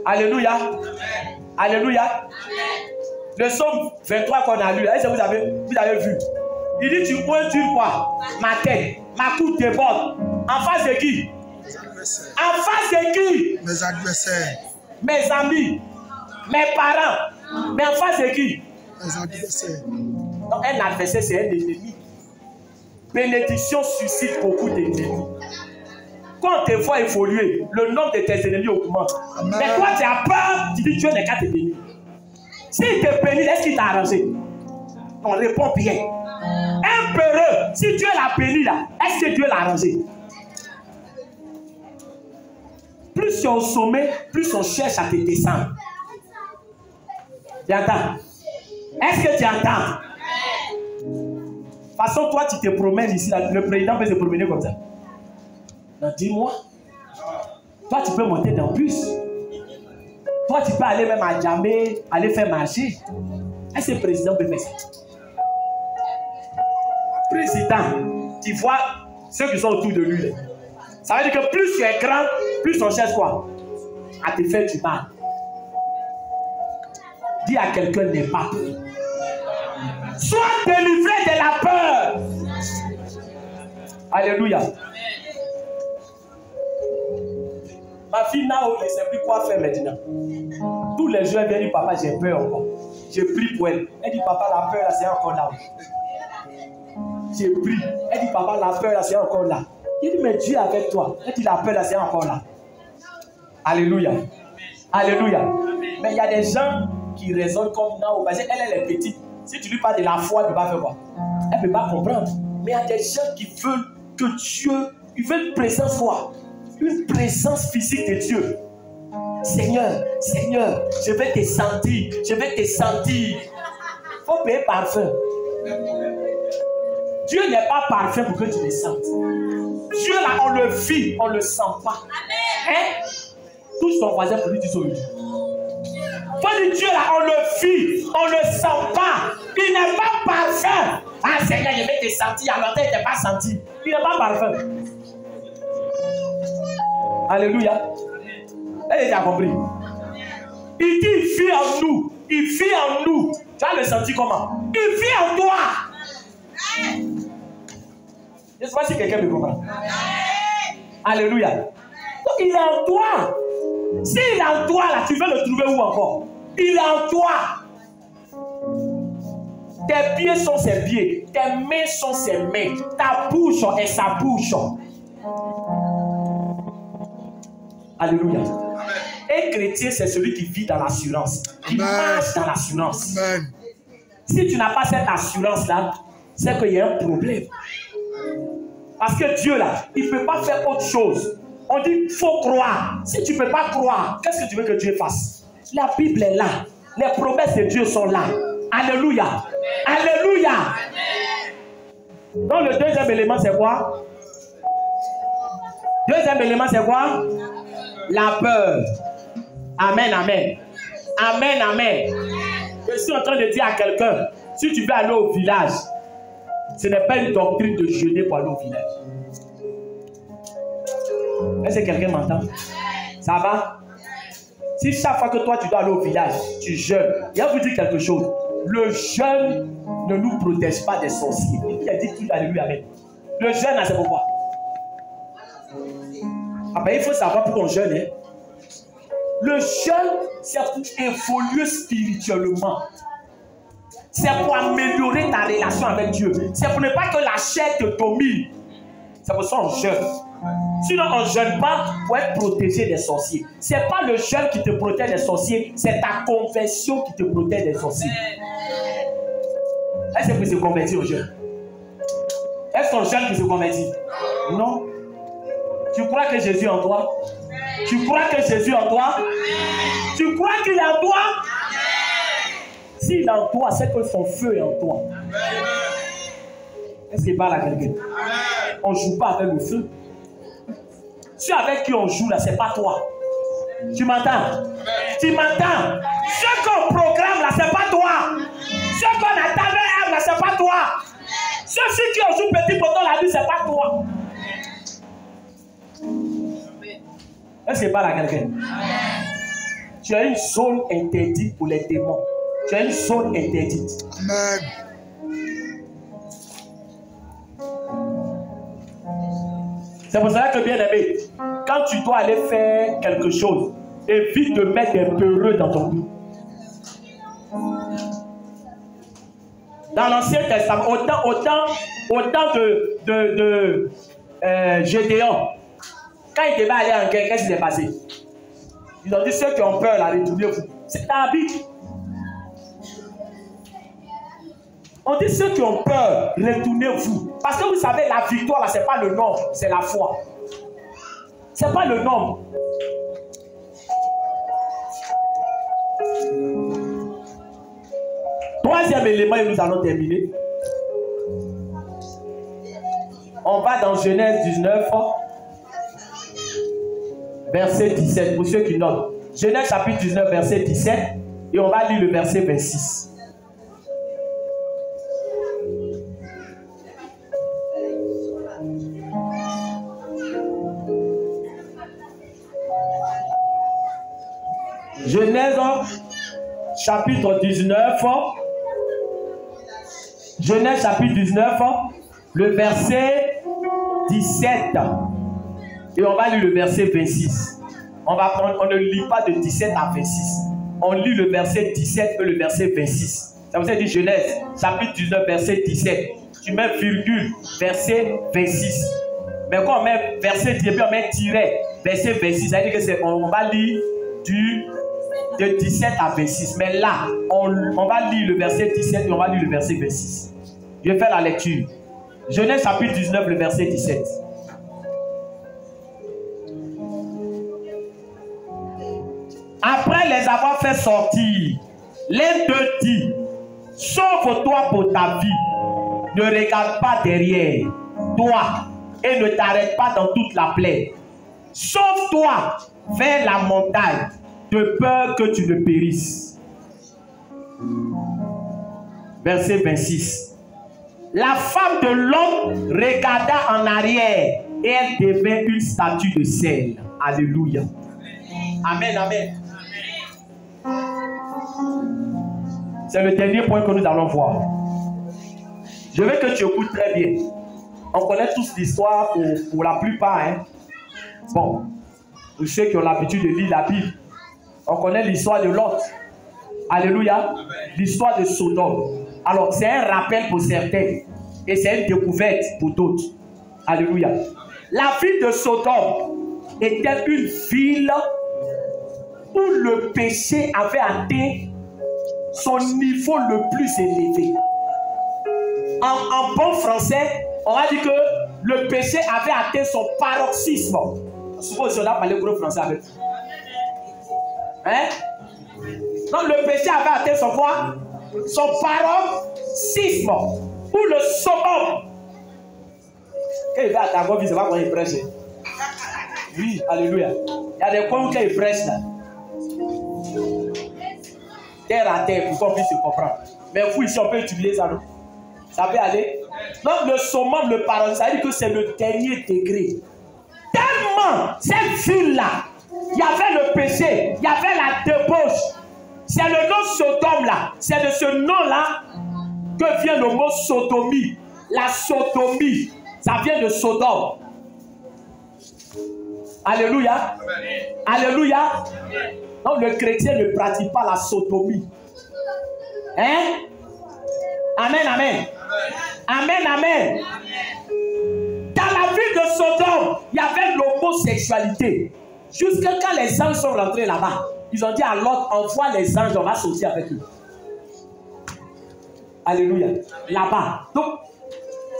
Alléluia. Amen. Alléluia. Amen. Le psaume 23 qu'on a lu, est-ce que vous avez vu? Il dit, tu pointes quoi? Ma tête, ma coupe déborde. En face de qui? En face de qui? Mes adversaires. Mes amis. Mes parents. Mais en face de qui? Mes adversaires. Donc un adversaire, c'est un ennemi. Bénédiction suscite beaucoup d'ennemis. Quand on te voit évoluer, le nombre de tes ennemis augmente. Amen. Mais toi, tu as peur, tu dis Dieu n'est qu'à te bénir. S'il te bénit, est-ce qu'il t'a arrangé? On répond bien. Un peureux, si Dieu l'a béni là, est-ce que Dieu l'a arrangé? Plus tu es au sommet, plus on cherche à te descendre. Tu entends? Est-ce que tu entends? De toute façon, toi, tu te promènes ici, là, le président peut se promener comme ça. Non, dis-moi. Toi, tu peux monter dans le bus. Toi, tu peux aller même à Djamé, aller faire marcher. Est-ce que le président peut faire ça? Président, tu vois ceux qui sont autour de lui. Là. Ça veut dire que plus tu es grand, plus on cherche quoi? À te faire du mal. Dis à quelqu'un n'est pas peur. Sois délivré de la peur. Alléluia. Ma fille Nao ne sait plus quoi faire maintenant. Tous les jours, elle vient dire, papa, j'ai peur encore. J'ai pris pour elle. Elle dit, papa, la peur, là, c'est encore là. J'ai pris. Elle dit, papa, la peur, là, c'est encore là. Il dit, mais Dieu est avec toi. Elle dit, la peur, là, c'est encore là. Alléluia. Alléluia. Mais il y a des gens qui raisonnent comme non, parce qu'elle est petite. Si tu lui parles de la foi, elle ne peut pas faire quoi? Elle ne peut pas comprendre. Mais il y a des gens qui veulent que Dieu, ils veulent une présence quoi? Une présence physique de Dieu. Seigneur, Seigneur, je vais te sentir, je vais te sentir. Il faut payer parfum. Dieu n'est pas parfait pour que tu le sentes. Dieu là, on le vit, on ne le sent pas. Hein? Touche ton voisin pour lui dire aujourd'hui. Dieu là, on le vit, on ne le sent pas. Il n'est pas parfait. Ah Seigneur, je vais te sentir. Alors il n'était pas senti. Il n'est pas parfait. Alléluia. Elle a compris. Il dit, il vit en nous. Il vit en nous. Tu as le senti comment? Il vit en toi. Je ne sais pas si quelqu'un me comprend. Alléluia. Donc il est en toi. S'il est en toi, là, tu veux le trouver où encore? Il est en toi. Tes pieds sont ses pieds. Tes mains sont ses mains. Ta bouche est sa bouche. Alléluia. Un chrétien, c'est celui qui vit dans l'assurance. Qui marche dans l'assurance. Si tu n'as pas cette assurance-là, c'est qu'il y a un problème. Parce que Dieu, là, il ne peut pas faire autre chose. On dit qu'il faut croire. Si tu ne peux pas croire, qu'est-ce que tu veux que Dieu fasse? La Bible est là. Les promesses de Dieu sont là. Alléluia. Alléluia. Donc le deuxième élément, c'est quoi? Deuxième élément, c'est quoi? La peur. Amen, amen. Amen, amen. Je suis en train de dire à quelqu'un, si tu veux aller au village, ce n'est pas une doctrine de jeûner pour aller au village. Est-ce que quelqu'un m'entend? Ça va? Si chaque fois que toi tu dois aller au village, tu jeûnes, il va vous dire quelque chose. Le jeûne ne nous protège pas des sorciers. Il a dit tout alléluia, amen. Le jeûne, c'est pourquoi? Après, il faut savoir pourquoi on jeûne. Hein? Le jeûne, c'est pour évoluer spirituellement. C'est pour améliorer ta relation avec Dieu. C'est pour ne pas que la chair te domine. C'est pour ça qu'on jeûne. Sinon, on ne jeûne pas pour être protégé des sorciers. Ce n'est pas le jeûne qui te protège des sorciers, c'est ta conversion qui te protège des sorciers. Est-ce que tu se convertis au jeûne? Est-ce qu'on jeûne qui se convertit? Non. Tu crois que Jésus est en toi? Tu crois que Jésus est en toi? Tu crois qu'il est en toi? S'il est en toi, c'est que son feu est en toi. Est-ce qu'il parle à quelqu'un? On ne joue pas avec le feu. Ceux avec qui on joue là, ce n'est pas toi. Tu m'entends? Tu m'entends? Ce qu'on programme là, ce n'est pas toi. Ce qu'on a tavé là, ce n'est pas toi. Ceux qui on joue petit poteau la nuit, ce n'est pas toi. Est-ce qu'il parle à quelqu'un? Tu as une zone interdite pour les démons. Tu as une zone interdite. Amen. C'est pour cela que, bien aimé, quand tu dois aller faire quelque chose, évite de mettre des peureux dans ton goût. Dans l'Ancien Testament, autant de Gédéon, quand il devait aller en guerre, qu'est-ce qui s'est passé? Ils ont dit ceux qui ont peur, là, retournez-vous. C'est dans la Bible. On dit ceux qui ont peur, retournez-vous. Parce que vous savez, la victoire, là, ce n'est pas le nombre, c'est la foi. Ce n'est pas le nombre. Troisième élément, et nous allons terminer. On va dans Genèse 19, verset 17, pour ceux qui notent. Genèse chapitre 19, verset 17, et on va lire le verset 26. Genèse chapitre 19, Genèse chapitre 19, le verset 17. Et on va lire le verset 26. On ne lit pas de 17 à 26. On lit le verset 17 et le verset 26. Ça vous dit Genèse chapitre 19, verset 17. Tu mets virgule, verset 26. Mais quand on met verset 17, on met tiret, verset 26. Ça veut dire que on va lire de 17 à 26. Mais là, on va lire le verset 17 et on va lire le verset 26. Je vais faire la lecture. Genèse chapitre 19, le verset 17. Après les avoir fait sortir, l'un d'eux dit, sauve-toi pour ta vie, ne regarde pas derrière toi et ne t'arrête pas dans toute la plaine. Sauve-toi vers la montagne, de peur que tu ne périsses. Verset 26. La femme de l'homme regarda en arrière et elle devint une statue de sel. Alléluia. Amen, amen. C'est le dernier point que nous allons voir. Je veux que tu écoutes très bien. On connaît tous l'histoire pour la plupart. Hein? Bon, pour ceux qui ont l'habitude de lire la Bible, on connaît l'histoire de Lot. Alléluia. L'histoire de Sodome. Alors, c'est un rappel pour certains et c'est une découverte pour d'autres. Alléluia. La ville de Sodome était une ville où le péché avait atteint son niveau le plus élevé. En bon français, on a dit que le péché avait atteint son paroxysme. Souvent, on a parlé gros français avec vous. Hein? Donc, le péché avait atteint son quoi? Son paroxysme. Ou le summum. Quand il va à ta voix, il ne sait pas quand il prêche. Oui, alléluia. Il y a des points où il prêche là. Terre à terre pour qu'on puisse se comprendre. Mais vous ici on peut utiliser ça, non? Ça peut aller. Donc le summum, le paroxysme, ça veut dire que c'est le dernier degré. Tellement cette ville-là, il y avait le péché, il y avait la débauche. C'est le nom Sodome là. C'est de ce nom-là que vient le mot sodomie. La sodomie, ça vient de Sodome. Alléluia. Alléluia. Donc le chrétien ne pratique pas la sodomie. Hein? Amen, amen. Amen, amen. Dans la ville de Sodome, il y avait l'homosexualité. Jusqu'à quand les anges sont rentrés là-bas, ils ont dit à l'autre, envoie les anges, on va sortir avec eux. Alléluia. Là-bas. Donc,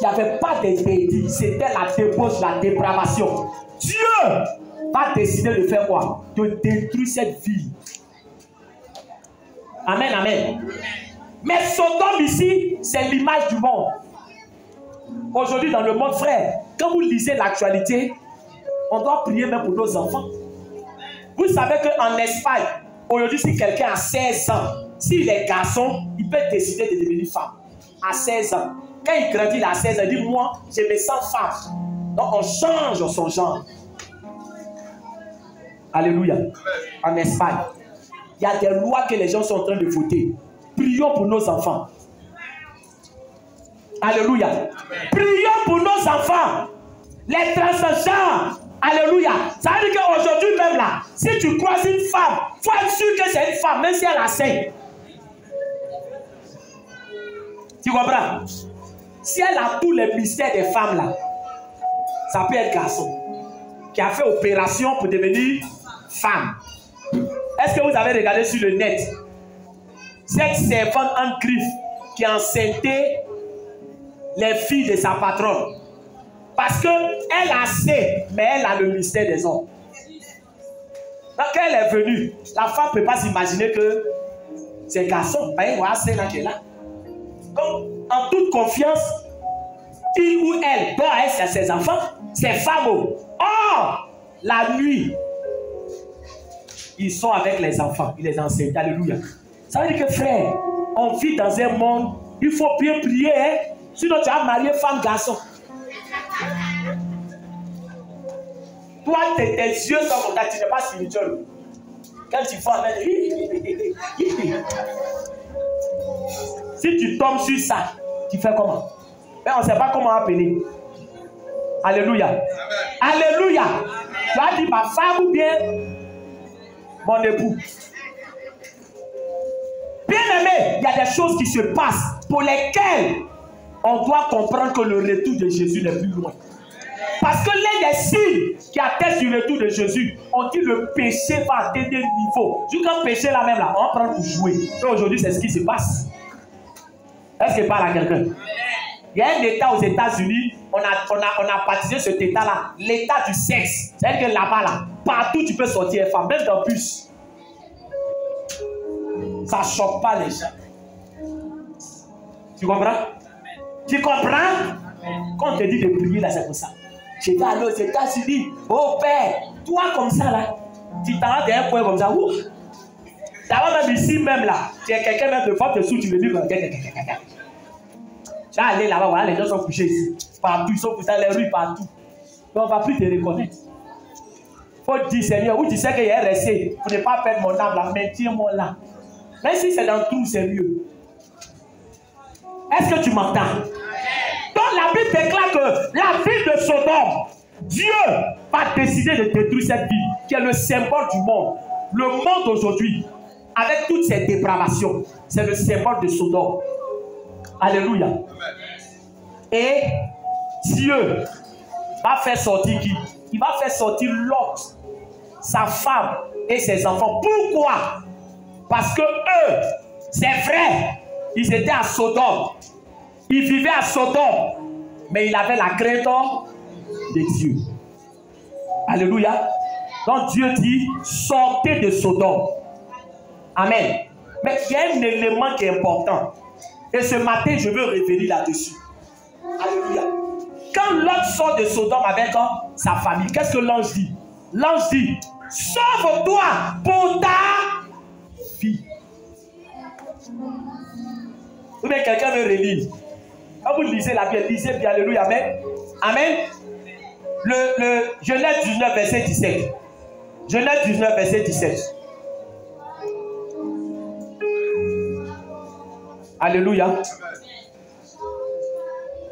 il n'y avait pas d'interdit. C'était la débauche, la dépravation. Dieu va décider de faire quoi? De détruire cette ville. Amen, amen. Mais Sodome ici, c'est l'image du monde. Aujourd'hui, dans le monde, frère, quand vous lisez l'actualité, on doit prier même pour nos enfants. Vous savez qu'en Espagne, aujourd'hui, si quelqu'un a 16 ans, s'il est garçon, il peut décider de devenir femme. À 16 ans. Quand il grandit, il a 16 ans, il dit, moi, je me sens femme. Donc, on change son genre. Alléluia. En Espagne, il y a des lois que les gens sont en train de voter. Prions pour nos enfants. Alléluia. Amen. Prions pour nos enfants. Les transgenres. Alléluia. Ça veut dire qu'aujourd'hui même là, si tu croises une femme, il faut être sûr que c'est une femme, même si elle a 5. Tu comprends? Si elle a tous les mystères des femmes là, ça peut être garçon qui a fait opération pour devenir femme. Est-ce que vous avez regardé sur le net cette servante en griffe qui enceintait les filles de sa patronne? Parce qu'elle a assez, mais elle a le mystère des hommes. Donc quand elle est venue, la femme ne peut pas s'imaginer que c'est garçon. Elle voit assez là qu'elle est là. Donc, en toute confiance, il ou elle doit être ses enfants, ses femmes. Or, la nuit, ils sont avec les enfants, ils les enseignent. Alléluia. Ça veut dire que frère, on vit dans un monde, il faut bien prier, hein? Sinon tu vas marier femme, garçon. Toi, tes yeux sont comme ça, tu n'es pas spirituel. Quand tu vois, si tu tombes sur ça, tu fais comment? Mais on ne sait pas comment appeler. Alléluia. Amen. Alléluia. Tu as dit ma femme ou bien mon époux. Bien aimé, il y a des choses qui se passent pour lesquelles on doit comprendre que le retour de Jésus n'est plus loin. Parce que l'un des signes qui attestent du retour de Jésus, on dit le péché va atteindre un niveau. Jusqu'à péché là même là, on prend pour jouer. Et aujourd'hui, c'est ce qui se passe. Est-ce que parle à quelqu'un? Il y a un état aux États-Unis, on a baptisé cet état-là, l'état du sexe. C'est-à-dire que là-bas, là, partout tu peux sortir femme, même dans le bus. Ça ne choque pas les gens. Tu comprends? Tu comprends? Quand on te dit de prier là, c'est pour ça. Je vais aller aux États-Unis. Oh Père, toi comme ça là, tu t'en vas d'un point comme ça. Ouh. D'abord même ici même là, tu es quelqu'un même de forte dessous, tu le dis. Tu vas aller là-bas, voilà, les gens sont couchés ici. Partout, ils sont couchés dans les rues, partout. Donc on ne va plus te reconnaître. Il faut dire Seigneur, où tu sais qu'il y a un resté, pour ne pas perdre mon âme là, maintiens-moi là. Même si c'est dans tout, c'est mieux. Est-ce que tu m'entends? Donc la Bible déclare que la ville de Sodome, Dieu va décider de détruire cette ville, qui est le symbole du monde. Le monde aujourd'hui, avec toutes ces dépravations, c'est le symbole de Sodome. Alléluia. Et Dieu va faire sortir qui? Il va faire sortir Lot, sa femme et ses enfants. Pourquoi? Parce que eux, c'est vrai, ils étaient à Sodome. Ils vivaient à Sodome. Mais ils avaient la crainte de Dieu. Alléluia. Donc Dieu dit, sortez de Sodome. Amen. Mais il y a un élément qui est important. Et ce matin, je veux revenir là-dessus. Alléluia. Quand l'autre sort de Sodome avec sa famille, qu'est-ce que l'ange dit? L'ange dit, sauve-toi pour ta fille. Ou bien quelqu'un veut relire. Quand vous lisez la Bible, lisez bien. Alléluia. Amen. Amen. Le Genèse 19, verset 17. Genèse 19, verset 17. Alléluia.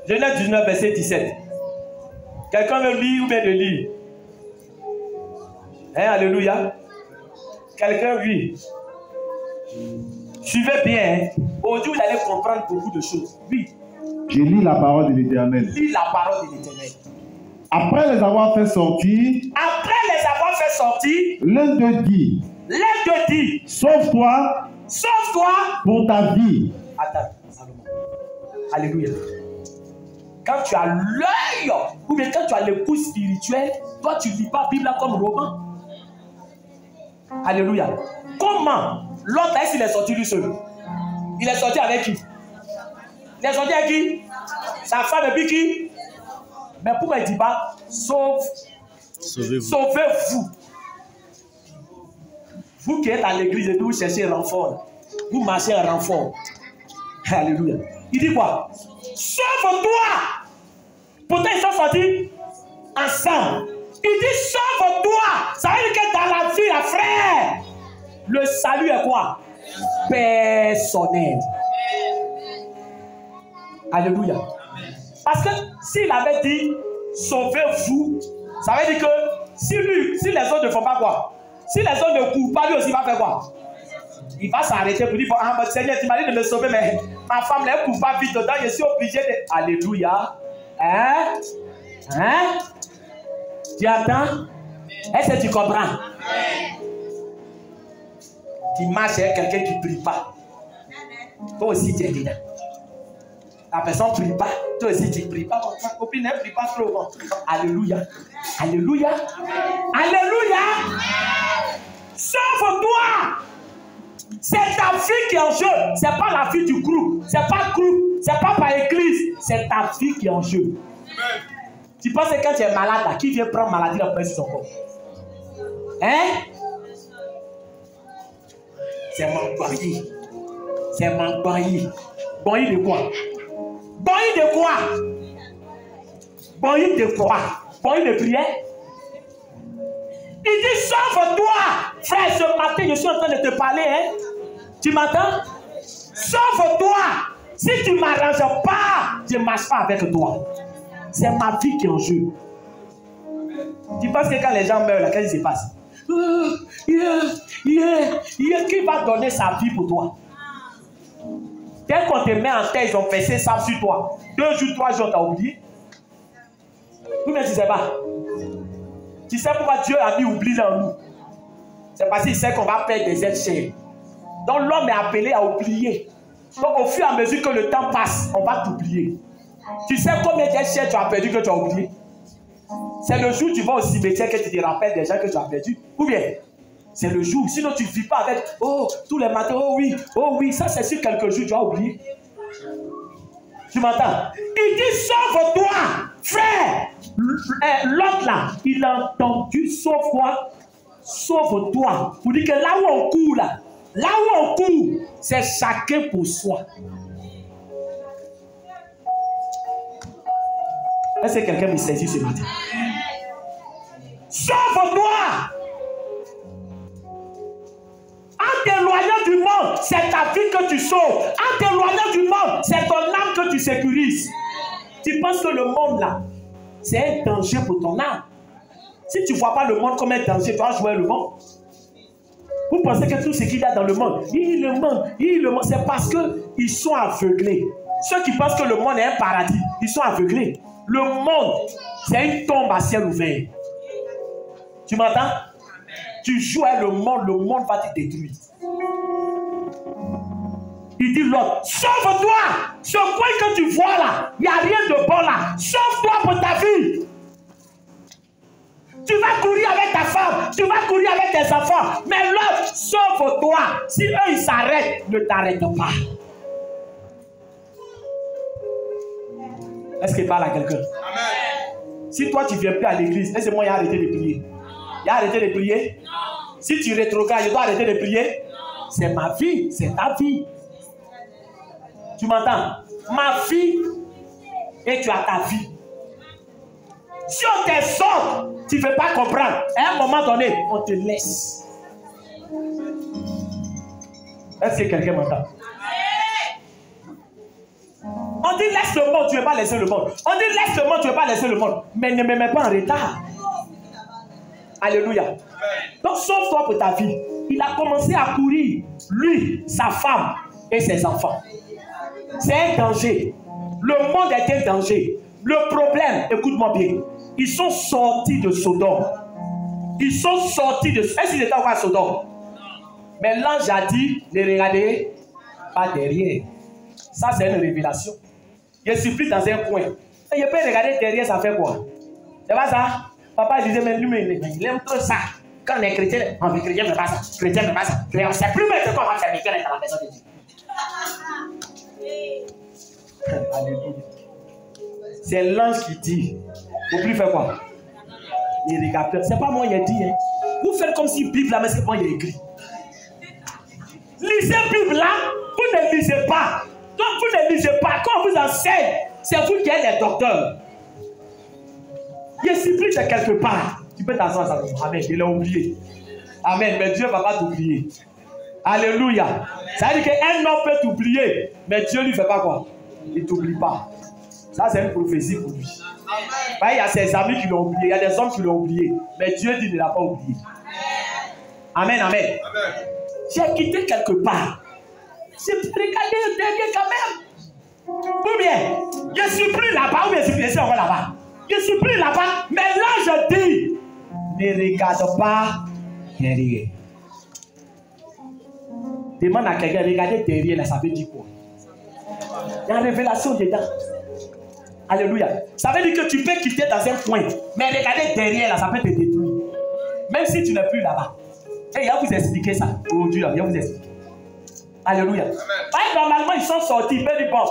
Genèse 19, verset 17. Quelqu'un veut lire ou bien de lire? Hein, alléluia. Quelqu'un lit. Suivez bien. Hein. Aujourd'hui, vous allez comprendre beaucoup de choses. Oui. Je lis la parole de l'Éternel. Lis la parole de l'Éternel. Après les avoir fait sortir, l'un d'eux dit, sauve-toi pour ta vie. Attends, Salomon. Alléluia. Quand tu as l'œil, ou bien quand tu as le coup spirituel, toi tu ne lis pas la Bible comme roman. Alléluia. Comment l'autre, est-ce qu'il est sorti lui seul? Il est sorti avec qui? Il est sorti avec qui? Sa femme et puis qui? Mais pourquoi il ne dit pas sauvez-vous? Sauvez-vous. Vous qui êtes à l'église et que vous cherchez un renfort, vous marchez un renfort. Alléluia. Il dit quoi? Sauve-toi. Pourtant ils sont sortis ensemble. Il dit sauve-toi. Ça veut dire que dans la vie, la frère, le salut est quoi? Personnel. Alléluia. Parce que s'il avait dit sauvez-vous, ça veut dire que si les autres ne font pas quoi? Si les autres ne courent pas, lui aussi va faire quoi? Il va s'arrêter pour dire bon, ah, Seigneur, tu m'as dit de me sauver, mais ma femme ne court pas vite dedans, je suis obligé de. Alléluia. Hein? Hein? Tu entends? Est-ce que tu comprends? Tu marches avec quelqu'un qui ne prie pas. Toi aussi, tu es dedans. La personne ne prie pas. Toi aussi, tu ne pries pas. Ta copine ne prie pas trop. Bon. Alléluia. Alléluia. Alléluia. Sauve-toi. C'est ta vie qui est en jeu. Ce n'est pas la vie du groupe. Ce n'est pas groupe. Ce n'est pas par église. C'est ta vie qui est en jeu. Tu penses que quand tu es malade, là, qui vient prendre maladie là pour sur son corps? Hein? C'est mon boyer. C'est mon boyer. Boyer de quoi? Boyer de quoi? Boyer de quoi? Boyer de prière? Il dit sauve-toi. Frère, ce matin, je suis en train de te parler. Hein? Tu m'entends? Sauve-toi. Si tu ne m'arranges pas, je ne marche pas avec toi. C'est ma vie qui est en jeu. Tu penses que quand les gens meurent, qu'est-ce qui se passe? Qui va donner sa vie pour toi? Dès qu'on te met en terre, ils ont fait ça sur toi. 2 jours, 3 jours, t'as oublié? Ou bien tu ne sais pas? Tu sais pourquoi Dieu a mis oubli dans nous? C'est parce qu'il sait qu'on va perdre des êtres chers. Donc l'homme est appelé à oublier. Donc au fur et à mesure que le temps passe, on va t'oublier. Tu sais combien d'êtres chers tu as perdu que tu as oublié? C'est le jour où tu vas au cimetière que tu te rappelles des gens que tu as perdus. Ou bien, c'est le jour. Sinon tu ne vis pas avec, oh, tous les matins, oh oui, ça c'est sur quelques jours, tu as oublié. Tu m'entends? Il dit, sauve-toi, frère. L'autre là, il a entendu, sauve-toi, sauve-toi. Pour dire que là où on court, là où on court, c'est chacun pour soi. Est-ce que quelqu'un me saisit ce matin? Sauve-toi! En t'éloignant du monde, c'est ta vie que tu sauves. En t'éloignant du monde, c'est ton âme que tu sécurises. Tu penses que le monde là, c'est un danger pour ton âme. Si tu ne vois pas le monde comme un danger, tu vas jouer le monde. Vous pensez que tout ce qu'il y a dans le monde, le monde, c'est parce qu'ils sont aveuglés. Ceux qui pensent que le monde est un paradis, ils sont aveuglés. Le monde, c'est une tombe à ciel ouvert. Tu m'entends? Tu joues avec le monde va te détruire. Il dit l'autre, sauve-toi! Ce coin que tu vois là, il n'y a rien de bon là. Sauve-toi pour ta vie. Tu vas courir avec ta femme, tu vas courir avec tes enfants. Mais l'autre, sauve-toi. Si eux ils s'arrêtent, ne t'arrête pas. Est-ce qu'il parle à quelqu'un? Si toi tu ne viens plus à l'église, est-ce que moi il a arrêté de prier? Il a arrêté de prier? Non. Si tu rétrogrades, je dois arrêter de prier? C'est ma vie, c'est ta vie. Tu m'entends? Ma vie et tu as ta vie. Si on te sort, tu ne veux pas comprendre. À un moment donné, on te laisse. Est-ce que quelqu'un m'entend? On dit laisse le monde, tu ne veux pas laisser le monde. On dit laisse le monde, tu ne veux pas laisser le monde. Mais ne me mets pas en retard. Alléluia. Donc sauve-toi pour ta vie. Il a commencé à courir, lui, sa femme et ses enfants. C'est un danger. Le monde est un danger. Le problème, écoute-moi bien, ils sont sortis de Sodome. Ils sont sortis de... Est-ce qu'ils étaient encore à Sodome? Mais l'ange a dit, ne regardez pas derrière. Ça, c'est une révélation. Je suis pris dans un coin. Et je peux regarder derrière, ça fait quoi? C'est pas ça? Papa disait, mais lui, il aime trop ça. Quand on est chrétien, on dit chrétien ne fait pas ça. Chrétien ne fait pas ça. On ne sait plus mettre quoi on va faire, mais quelle est dans la personne de Dieu. Alléluia. C'est l'ange qui dit, il ne faut plus faire quoi? Il regarde. C'est pas moi qui ai dit. Hein. Vous faites comme si Bible là, mais c'est moi qui ai écrit. Lisez Bible là, vous ne lisez pas. Donc vous ne lisez pas. Quand on vous enseigne, c'est vous qui êtes les docteurs. Il suffit de quelque part. Tu peux t'asseoir ça. Amen. Il l'a oublié. Amen. Mais Dieu ne va pas t'oublier. Alléluia. Ça veut dire qu'un homme peut t'oublier, mais Dieu ne lui fait pas quoi? Il ne t'oublie pas. Ça, c'est une prophétie pour lui. Il y a ses amis qui l'ont oublié. Il y a des hommes qui l'ont oublié. Mais Dieu dit qu'il ne l'a pas oublié. Amen, amen. J'ai quitté quelque part. J'ai regardé le dernier quand même. Ou bien, je suis plus là-bas, ou bien je suis blessé encore là-bas. Je suis plus là-bas, mais là je dis, ne regarde pas derrière. Demande à quelqu'un, regardez derrière, là, ça veut dire quoi? Il y a une révélation dedans. Alléluia. Ça veut dire que tu peux quitter dans un coin, mais regarder derrière, là, ça peut te détruire. Même si tu n'es plus là-bas. Et il va vous expliquer ça. Aujourd'hui, il va vous expliquer. Alléluia. Normalement, ils sont sortis, mais ils bon,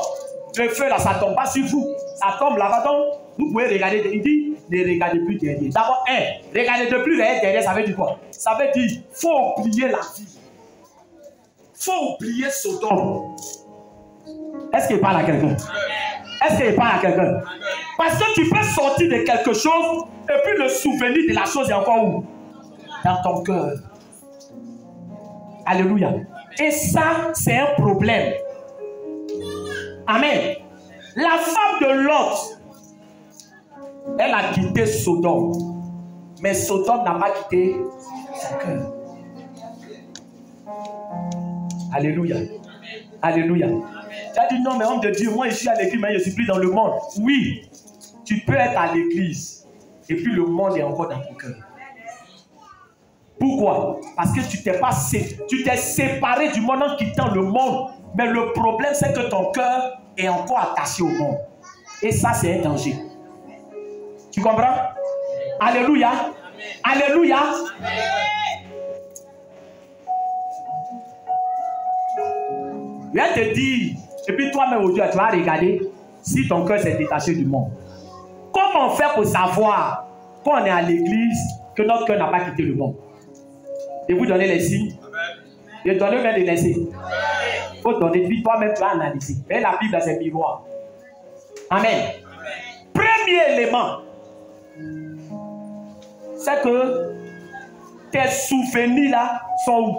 le feu là, ça ne tombe pas sur vous. Ça tombe là-bas, donc vous pouvez regarder. Il dit, ne regardez plus derrière. D'abord, regardez de plus derrière, ça veut dire quoi? Ça veut dire, il faut oublier la vie. Il faut oublier Sodome. Est-ce qu'il parle à quelqu'un? Est-ce qu'il parle à quelqu'un? Parce que tu peux sortir de quelque chose et puis le souvenir de la chose est encore où? Dans ton cœur. Alléluia. Et ça, c'est un problème. Amen. La femme de Lot, elle a quitté Sodome. Mais Sodome n'a pas quitté son cœur. Alléluia. Alléluia. Tu as dit non, mais homme de Dieu, moi je suis à l'église, mais je ne suis plus dans le monde. Oui. Tu peux être à l'église et puis le monde est encore dans ton cœur. Pourquoi? Parce que tu t'es séparé du monde en quittant le monde. Mais le problème, c'est que ton cœur est encore attaché au monde. Et ça, c'est un danger. Tu comprends? Alléluia. Alléluia. Viens te dire, et puis toi-même aujourd'hui, tu vas regarder si ton cœur s'est détaché du monde. Comment on fait pour savoir, quand on est à l'église, que notre cœur n'a pas quitté le monde? Et vous donnez les signes. Et donnez même les laisser. Il faut donner, puis toi-même tu vas analyser. Mais la Bible, c'est miroir. Amen. Premier élément, c'est que tes souvenirs là sont où?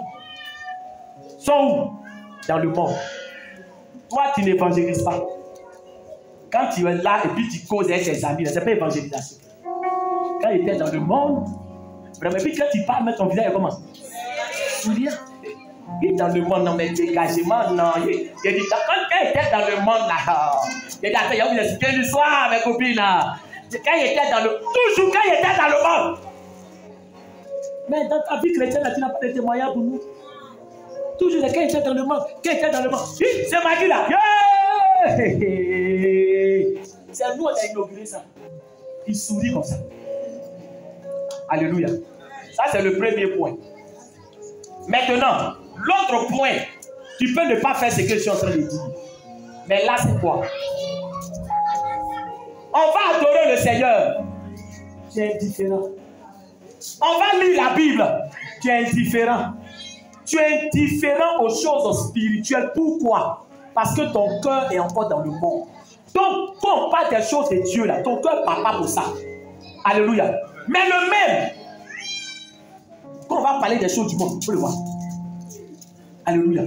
Sont où? Dans le monde. Toi, tu n'évangélises pas. Quand tu es là et puis tu causes avec tes amis, ce n'est pas évangélisation. Quand il était dans le monde, vraiment, et puis quand tu parles, ton visage est comment? Sourire. Il est dans le monde, non, mais dégagement, non. Il dit, quand il était dans le monde, là, il dit, attends, il y a vous expliquer l'histoire, mes copines, là. Quand il était dans le... Toujours quand il était dans le monde. Mais dans ta vie chrétienne, là, tu n'as pas de témoignage pour nous. Toujours quand il était dans le monde, quand il était dans le monde. C'est Magui, là. Yeah! C'est nous, on a inauguré ça. Il sourit comme ça. Alléluia. Ça, c'est le premier point. Maintenant, l'autre point, tu peux ne pas faire ce que je suis en train de dire. Mais là, c'est quoi? On va adorer le Seigneur. Tu es indifférent. On va lire la Bible. Tu es indifférent. Tu es indifférent aux choses spirituelles. Pourquoi? Parce que ton cœur est encore dans le monde. Donc, quand on parle des choses de Dieu, là, ton cœur ne parle pas pour ça. Alléluia. Mais le même, quand on va parler des choses du monde, il faut le voir. Alléluia.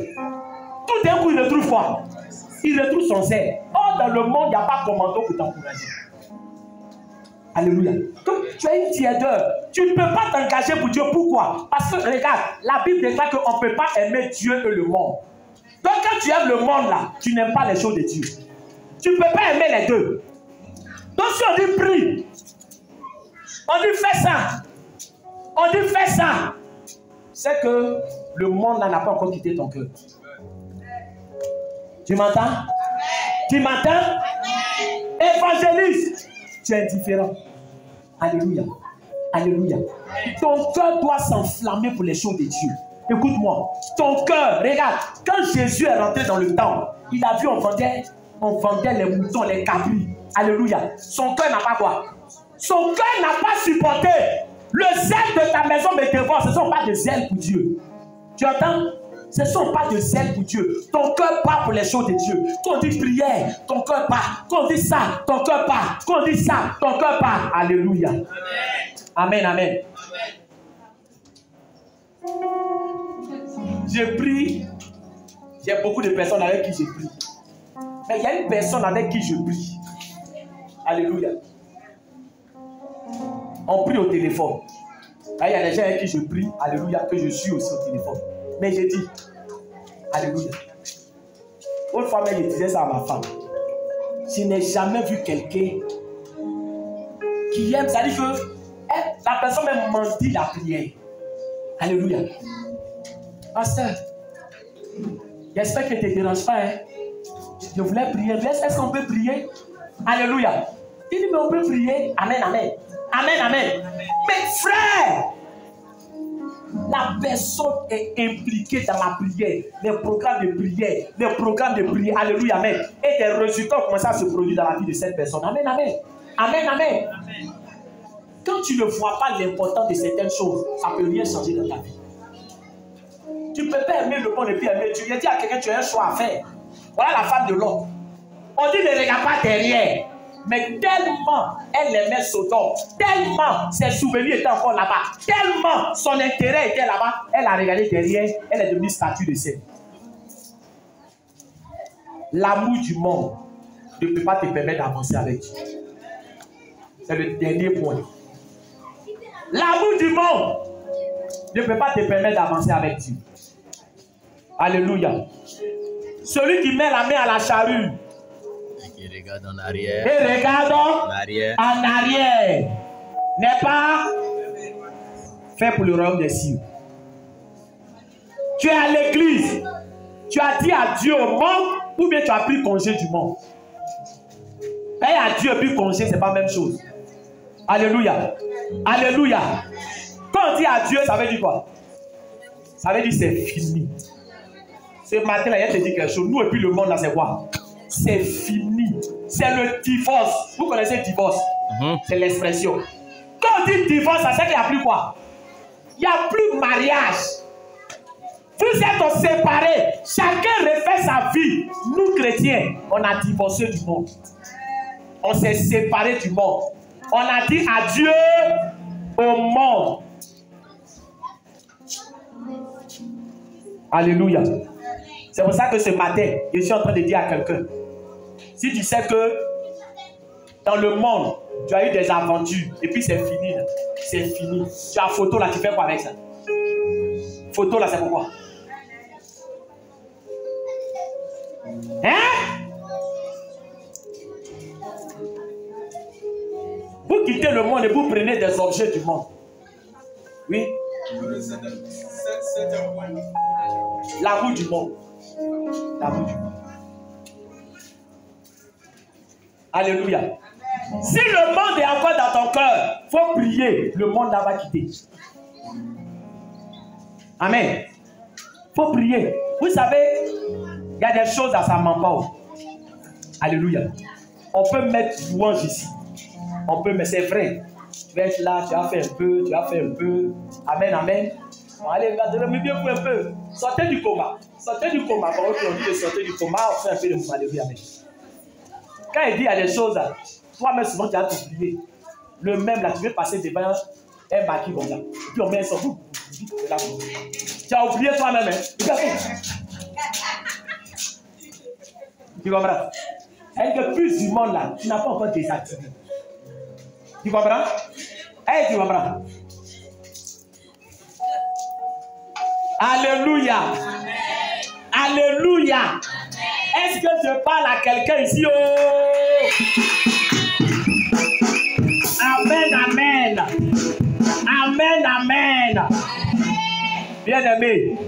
Tout d'un coup, il retrouve quoi? Il retrouve son zèle. Or, dans le monde, il n'y a pas de commando pour t'encourager. Alléluia. Donc, tu as une tièdeur. Tu ne peux pas t'engager pour Dieu. Pourquoi? Parce que, regarde, la Bible déclare qu'on ne peut pas aimer Dieu et le monde. Donc, quand tu aimes le monde, là, tu n'aimes pas les choses de Dieu. Tu ne peux pas aimer les deux. Donc, si on dit prie, on dit fais ça, on dit fais ça, c'est que le monde n'a pas encore quitté ton cœur. Tu m'entends? Tu m'entends? Évangéliste, tu es indifférent. Alléluia. Alléluia. Ton cœur doit s'enflammer pour les choses de Dieu. Écoute-moi. Ton cœur, regarde, quand Jésus est rentré dans le temple, il a vu, on vendait les moutons, les cabris. Alléluia. Son cœur n'a pas quoi? Son cœur n'a pas supporté. Le zèle de ta maison me dévore. Ce ne sont pas des zèles pour Dieu. Tu entends? Ce ne sont pas des zèles pour Dieu. Ton cœur part pour les choses de Dieu. Quand on dit prière, ton cœur part. Quand on dit ça, ton cœur part. Quand on dit ça, ton cœur part. Alléluia. Amen, amen. J'ai pris. J'ai beaucoup de personnes avec qui j'ai pris. Mais il y a une personne avec qui je prie. Alléluia. On prie au téléphone. Il y a des gens avec qui je prie. Alléluia. Que je suis aussi au téléphone. Mais j'ai dit. Alléluia. Une fois même, je disais ça à ma femme. Je n'ai jamais vu quelqu'un qui aime. C'est-à-dire que la personne même m'en dit la prière. Alléluia. Pasteur, j'espère que tu ne te déranges pas. Hein? Je voulais prier. Est-ce qu'on peut prier? Alléluia. Il dit, mais on peut prier. Amen, amen. Amen, amen. Mais frère, la personne est impliquée dans la prière, les programmes de prière, alléluia, amen. Et des résultats commencent à se produire dans la vie de cette personne. Amen, amen. Amen, amen. Quand tu ne vois pas l'importance de certaines choses, ça ne peut rien changer dans ta vie. Tu ne peux pas aimer le monde et puis aimer Dieu. Il dit à quelqu'un, tu as un choix à faire. Voilà la femme de l'homme. On dit ne regarde pas derrière. Mais tellement elle aimait Sodome, tellement ses souvenirs étaient encore là-bas, tellement son intérêt était là-bas, elle a regardé derrière, elle est devenue statue de sel. L'amour du monde ne peut pas te permettre d'avancer avec Dieu. C'est le dernier point. L'amour du monde ne peut pas te permettre d'avancer avec Dieu. Alléluia. Celui qui met la main à la charrue, qui regarde en arrière. et regarde en en arrière n'est pas fait pour le royaume des cieux. Tu es à l'église, tu as dit adieu au monde ou bien tu as pris congé du monde. Et adieu et puis congé, c'est pas la même chose. Alléluia. Alléluia. Quand on dit adieu, ça veut dire quoi? Ça veut dire c'est fini. Ce matin, là, il te dit quelque chose. Nous et puis le monde, là, c'est quoi? C'est fini. C'est le divorce. Vous connaissez le divorce? C'est l'expression. Quand on dit divorce, ça veut dire qu'il n'y a plus quoi? Il n'y a plus de mariage. Vous êtes séparés. Chacun refait sa vie. Nous, chrétiens, on a divorcé du monde. On s'est séparés du monde. On a dit adieu au monde. Alléluia. C'est pour ça que ce matin, je suis en train de dire à quelqu'un, si tu sais que dans le monde, tu as eu des aventures et puis c'est fini, c'est fini. Tu as photo là, tu fais quoi avec ça? Photo là, c'est pourquoi? Hein? Vous quittez le monde et vous prenez des objets du monde. Oui? La roue du monde. La roue du monde. Alléluia. Si le monde est encore dans ton cœur, il faut prier. Le monde là va quitter. Amen. Il faut prier. Vous savez, il y a des choses à sa maman. Alléluia. On peut mettre louange ici. On peut, mais c'est vrai. Tu vas être là, tu as fait un peu, tu as fait un peu. Amen, amen. Bon, allez, regardez-le bien pour un peu. Sortez du coma. Sortez du coma. Par contre, on dit de sortir du coma, on fait un peu de mouvement. Alléluia, amen. Quand il dit il y a des choses, toi-même souvent tu as oublié. Le même là, tu veux passer devant un maquis comme ça. Puis on met un son. Tu as oublié toi-même. Hein? Tu comprends? Avec le plus du monde là, tu n'as pas encore désactivé. Tu comprends? Hey, tu comprends? Alléluia. Alléluia. Est-ce que je parle à quelqu'un ici? Oh! Amen, amen. Amen, amen. Bien-aimé,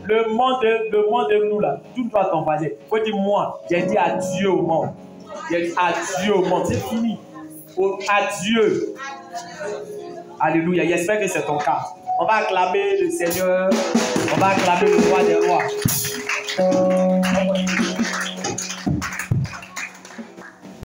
le monde de nous là, tout doit ton voisin. Faut dire moi, j'ai dit adieu au monde. J'ai dit adieu au monde. C'est fini. Oh, adieu. Alléluia. J'espère que c'est ton cas. On va acclamer le Seigneur. On va acclamer le roi des rois.